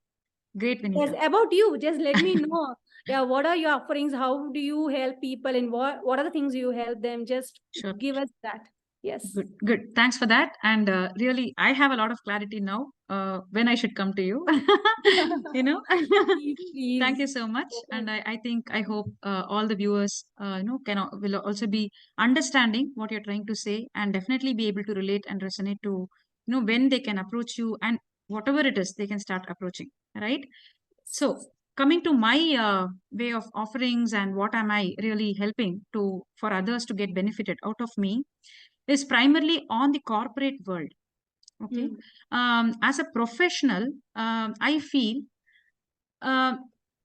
Great, Yes, Vinitha. about you, just let me know. Yeah, what are your offerings? How do you help people and what are the things you help them? Just Sure. give us that. Yes. Good, good. Thanks for that. And really, I have a lot of clarity now when I should come to you. You know, Please, thank you please. so much. And Okay. I think, I hope all the viewers, will also be understanding what you're trying to say and definitely be able to relate and resonate to, when they can approach you and whatever it is, they can start approaching. Right. So coming to my way of offerings and what am I really helping to for others to get benefited out of me is primarily on the corporate world. Okay. Hmm. As a professional, I feel uh,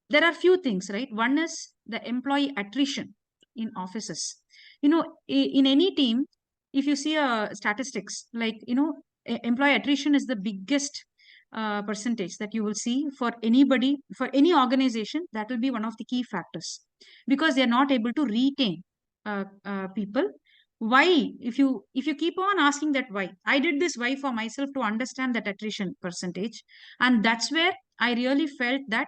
there are few things, right? One is the employee attrition in offices. In any team, if you see statistics, like, employee attrition is the biggest percentage that you will see for anybody, for any organization. That will be one of the key factors because they are not able to retain people. Why? If you keep on asking that why, I did this why for myself to understand that attrition percentage, and that's where I really felt that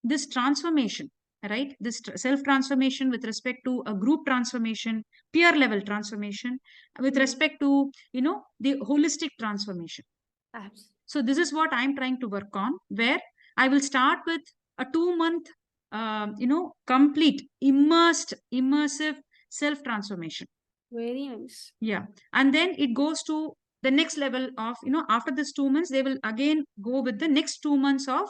this transformation, right? This self transformation with respect to a group transformation, peer level transformation, with Hmm. respect to, the holistic transformation. Abs- So this is what I'm trying to work on, where I will start with a 2 month, complete immersive self transformation. Very nice. Yeah. And then it goes to the next level of, after this 2 months, they will again go with the next 2 months of,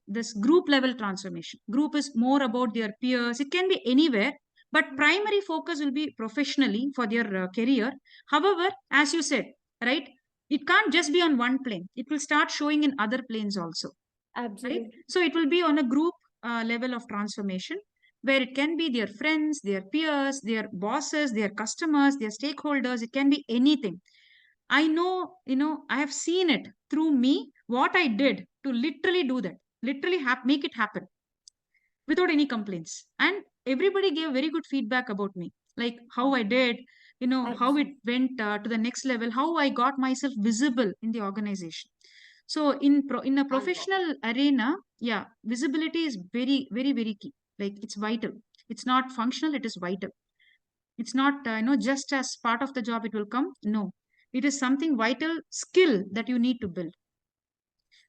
this group level transformation. Group is more about their peers. It can be anywhere, but primary focus will be professionally for their career. However, as you said, right, it can't just be on one plane. It will start showing in other planes also, right? Absolutely. So it will be on a group level of transformation where it can be their friends, their peers, their bosses, their customers, their stakeholders. It can be anything. I know, I have seen it through me, what I did to literally do that, literally make it happen without any complaints. And everybody gave very good feedback about me, like how I did, how it Absolutely. went to the next level, how I got myself visible in the organization. So in a professional arena, yeah, visibility is very, very, very key. Like it's vital. It's not functional, it is vital. It's not, just as part of the job it will come. No, it is something vital skill that you need to build.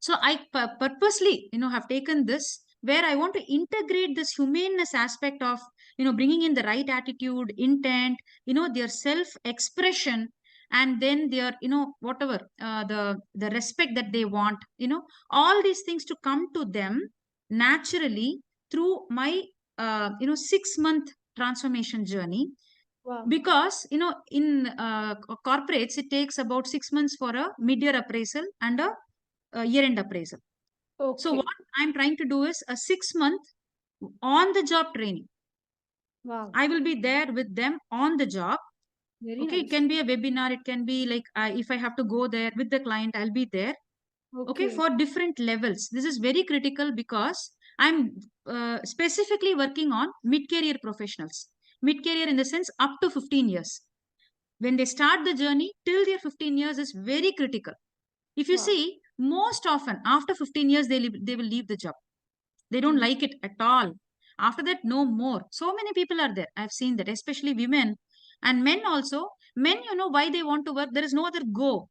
So I purposely, have taken this where I want to integrate this humaneness aspect of, bringing in the right attitude, intent, their self expression, and then their, whatever, the respect that they want, all these things to come to them naturally through my, 6 month transformation journey. Wow. Because, in corporates, it takes about 6 months for a mid-year appraisal and a year-end appraisal. So what Okay. I'm trying to do is a 6 month on the job training. Wow. I will be there with them on the job. Very Okay, it nice. can be a webinar. It can be like, if I have to go there with the client, I'll be there. Okay, Okay. for different levels. This is very critical because I'm specifically working on mid-career professionals. Mid-career in the sense up to 15 years. When they start the journey till their 15 years is very critical. If you Wow. see, most often after 15 years, they will leave the job. They don't Hmm. like it at all. After that, no more. So many people are there. I've seen that, especially women and men also. Men, why they want to work. There is no other go,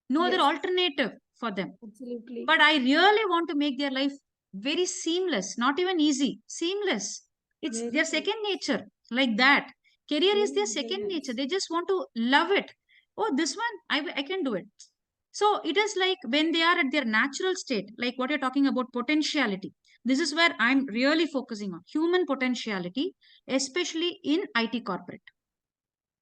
no other Yes. alternative for them. Absolutely. But I really want to make their life very seamless, not even easy, seamless. It's Very their second nice. nature, like that. Career is their Very second nature. nice. They just want to love it. Oh, this one, I can do it. So it is like when they are at their natural state, like what you're talking about potentiality. This is where I'm really focusing on human potentiality, especially in IT corporate.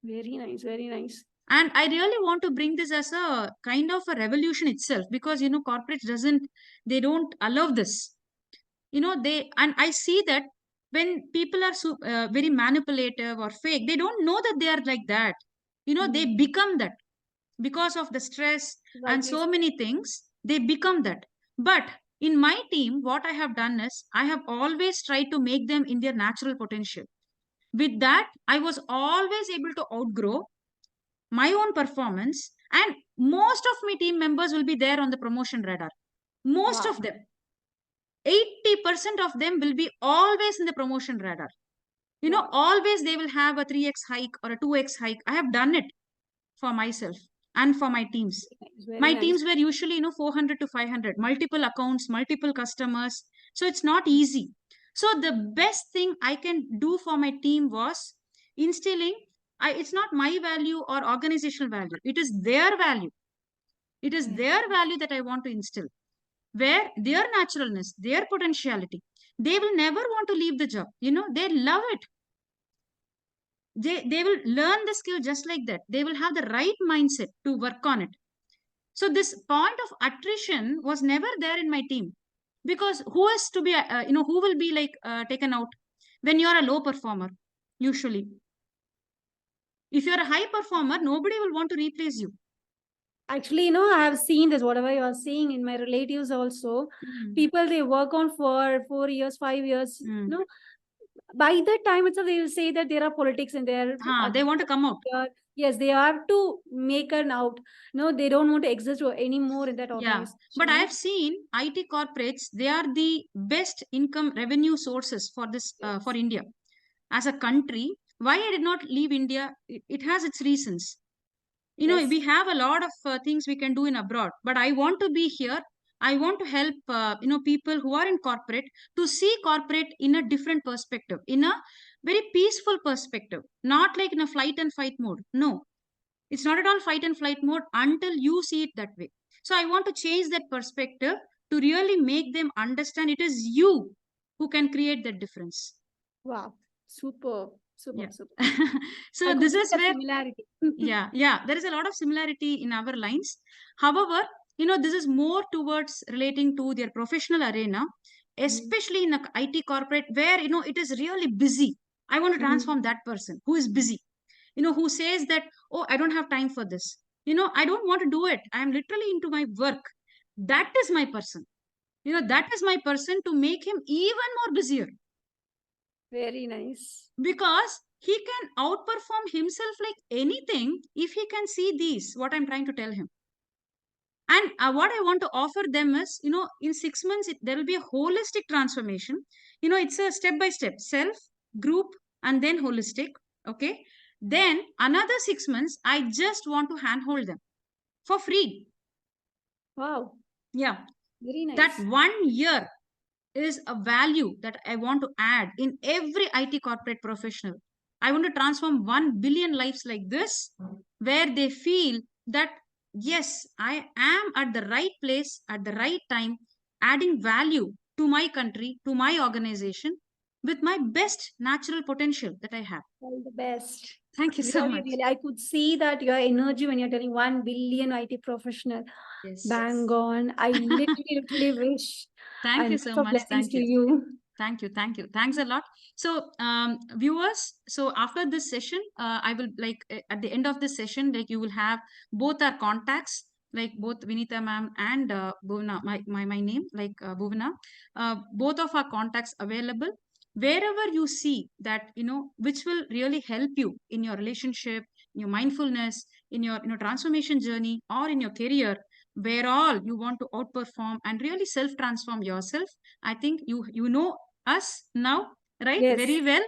Very nice. Very nice. And I really want to bring this as a kind of a revolution itself, because corporates they don't allow this. They, and I see that when people are very manipulative or fake, they don't know that they are like that. They become that because of the stress and Rightly so said. many things. They become that. But in my team, what I have done is I have always tried to make them in their natural potential. With that, I was always able to outgrow my own performance, and most of my team members will be there on the promotion radar. Most Wow. of them, 80% of them will be always in the promotion radar. Wow. Always they will have a 3x hike or a 2x hike. I have done it for myself and for my teams. Very My nice. teams were usually 400 to 500, multiple accounts, multiple customers, so it's not easy. So the best thing I can do for my team was instilling, it's not my value or organizational value, it is their value. It is Yeah. their value that I want to instill, where their naturalness, their potentiality, they will never want to leave the job. They love it. They will learn the skill just like that. They will have the right mindset to work on it. So this point of attrition was never there in my team, because who is to be who will be like taken out when you are a low performer? Usually, if you are a high performer, nobody will want to replace you. Actually, I have seen this, whatever you are seeing in my relatives also. People, they work on for 4 years, 5 years. Mm. By that time itself, they will say that there are politics in there. They want to come out. Yes, they have to make an out. No, they don't want to exist anymore in that Yeah, organization. but I have seen IT corporates, they are the best income revenue sources for this for Yes. India as a country. Why I did not leave India? It has its reasons. Yes. We have a lot of things we can do in abroad, but I want to be here. I want to help people who are in corporate to see corporate in a different perspective, in a very peaceful perspective, not like in a flight and fight mode. No, it's not at all fight and flight mode until you see it that way. So I want to change that perspective to really make them understand it is you who can create that difference. Wow. Super. Super. Yeah. Super. I So could this see is that where, similarity. yeah, there is a lot of similarity in our lines. However, this is more towards relating to their professional arena, Mm. especially in a IT corporate where it is really busy. I want to Mm. transform that person who is busy, who says that, oh, I don't have time for this, I don't want to do it, I am literally into my work. That is my person. That is my person to make him even more busier, Very nice. because he can outperform himself like anything if he can see these what I'm trying to tell him. And what I want to offer them is, in 6 months there will be a holistic transformation. It's a step by step, self, group, and then holistic. Okay, then another 6 months I just want to handhold them for free. Wow. Yeah, Very that nice. 1 year is a value that I want to add in every IT corporate professional. I want to transform 1 billion lives like this, where they feel that, yes, I am at the right place at the right time, adding value to my country, to my organization, with my best natural potential that I have. All the best. Thank you so Really, much. really. I could see that your energy when you're telling 1 billion IT professional. Yes. Bang on. I literally wish. Thank you And so lots of much. blessings Thank to you. you. Thank you. Thank you. Thanks a lot. So, viewers, so after this session, I will like at the end of this session, like you will have both our contacts, like both Vinitha ma'am and Bhuvana, my name, like Bhuvana, both of our contacts available. Wherever you see that, which will really help you in your relationship, in your mindfulness, in your, transformation journey, or in your career, where all you want to outperform and really self transform yourself. I think you know us now, right? Yes. Very well.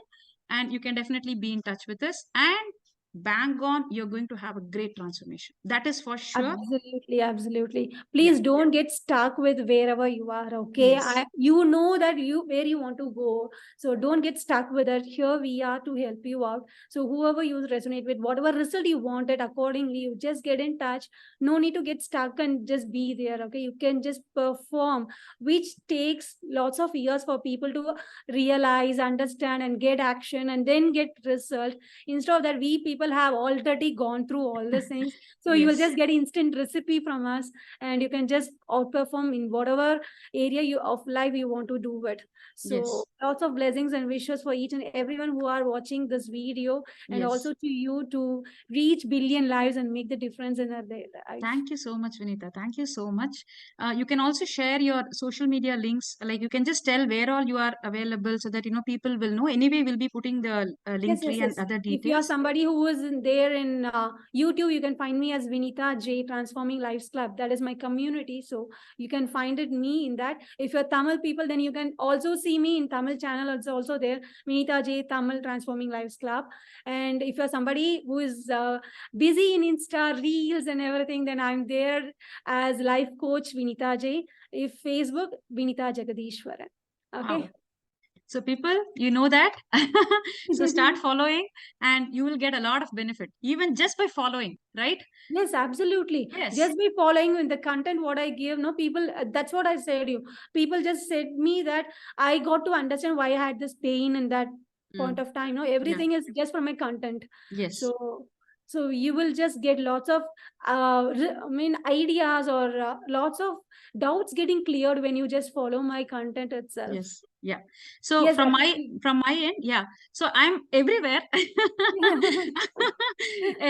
And you can definitely be in touch with us. And bang on, you're going to have a great transformation. That is for sure. Absolutely, absolutely. Yeah. Please don't get stuck with wherever you are. Okay, Yes. you know that where you want to go, so don't get stuck with it. Here we are to help you out. So whoever you resonate with, whatever result you wanted, accordingly, you just get in touch. No need to get stuck and just be there. Okay, you can just perform, which takes lots of years for people to realize, understand, and get action, and then get result. Instead of that, we people people have already gone through all these things. So you will Yes. just get instant recipe from us, and you can just outperform in whatever area of life you want to do it. So Yes. lots of blessings and wishes for each and everyone who are watching this video, and Yes. also to you to reach billion lives and make the difference in their life. Thank you so much, Vinitha. Thank you so much. You can also share your social media links. Like you can just tell where all you are available so that, people will know. Anyway, we'll be putting the Yes, link yes, tree and yes. other If you are details. somebody who is there in YouTube, you can find me as Vinitha J Transforming Lives Club. That is my community. So you can find it me in that. If you're Tamil people, then you can also see me in Tamil channel. It's also there, Vinitha J Tamil Transforming Lives Club. And if you're somebody who is busy in Insta Reels and everything, then I'm there as life coach Vinitha J. If Facebook, Vinitha Jagatheeswaran. Okay. Wow. So people, you know that. So start following and you will get a lot of benefit, even just by following, right? Yes, absolutely. Yes. Just be following with the content what I give. No, people. That's what I said to you. People just said me that I got to understand why I had this pain in that point Mm. of time. No, Yeah. everything is just from my content. Yes. So you will just get lots of, ideas or lots of doubts getting cleared when you just follow my content itself. Yes. Yeah. So Yes, from my actually. from my end, yeah. So I'm everywhere,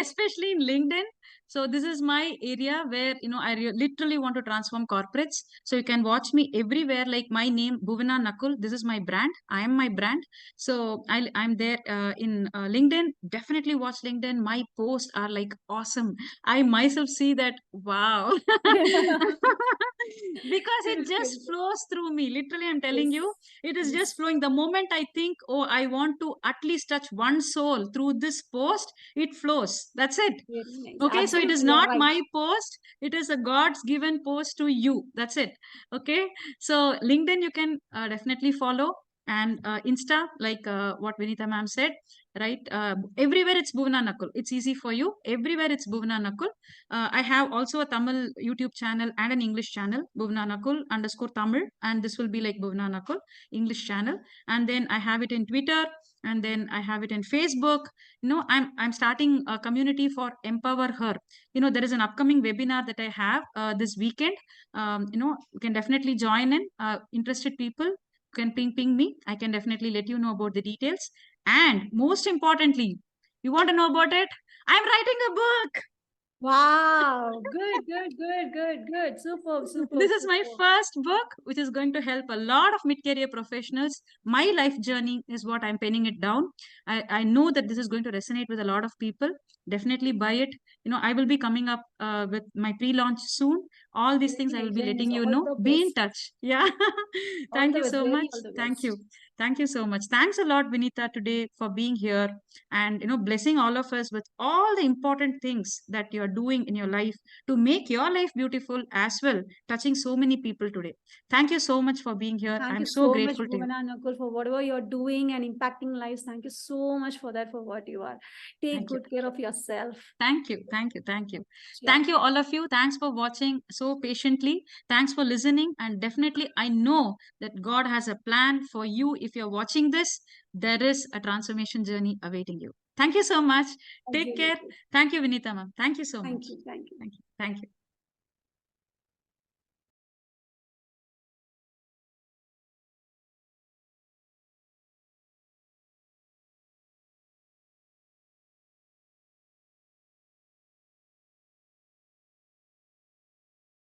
especially in LinkedIn. So this is my area where I literally want to transform corporates. So you can watch me everywhere. Like my name, Bhuvana Nakul. This is my brand. I am my brand. So I'm there in LinkedIn. Definitely watch LinkedIn. My posts are like awesome. I myself see that. Wow. Because it just Okay. flows through me. Literally, I'm telling Yes. you, it is just Yes. flowing. The moment I think, oh, I want to at least touch one soul through this post, it flows. That's it. Very nice. Okay, so it is Absolutely, you're not right. my post, it is a God's given post to you. That's it. Okay, so LinkedIn you can definitely follow, and Insta, like what Vinitha ma'am said, right? Everywhere it's Bhuvana Nakul. It's easy for you. Everywhere it's Bhuvana Nakul. I have also a Tamil YouTube channel and an English channel, Bhuvana Nakul _ Tamil, and this will be like Bhuvana Nakul English channel. And then I have it in Twitter, and then I have it in Facebook. I'm starting a community for Empower Her. There is an upcoming webinar that I have this weekend. You can definitely join in. Interested people can ping me. I can definitely let you know about the details. And most importantly, you want to know about it? I'm writing a book. Wow. Good, good, good, good, good. Super, super, This is my super. first book, which is going to help a lot of mid-career professionals. My life journey is what I'm penning it down. I know that this is going to resonate with a lot of people. Definitely buy it. I will be coming up with my pre-launch soon. All these Very things I will nice, be very nice. letting you All know. the Be in best. touch. Yeah. All Thank the you best. so Very much. all the Thank you. best. Thank you so much. Thanks a lot, Vinitha, today for being here and blessing all of us with all the important things that you're doing in your life to make your life beautiful as well, touching so many people today. Thank you so much for being here. Thank I'm you so so much, grateful to you. Bhuvana and Nakul, for whatever you're doing and impacting lives. Thank you so much for that, for what you are. Take Thank you. good care of yourself. Thank you. Thank you. Thank you. Sure. Thank you, all of you. Thanks for watching so patiently. Thanks for listening. And definitely, I know that God has a plan for you. If you're watching this, there is a transformation journey awaiting you. Thank you so much. Take care. Absolutely. Thank you, Vinitha ma'am. Thank you so much. Thank you. Thank you. Thank you. Thank you.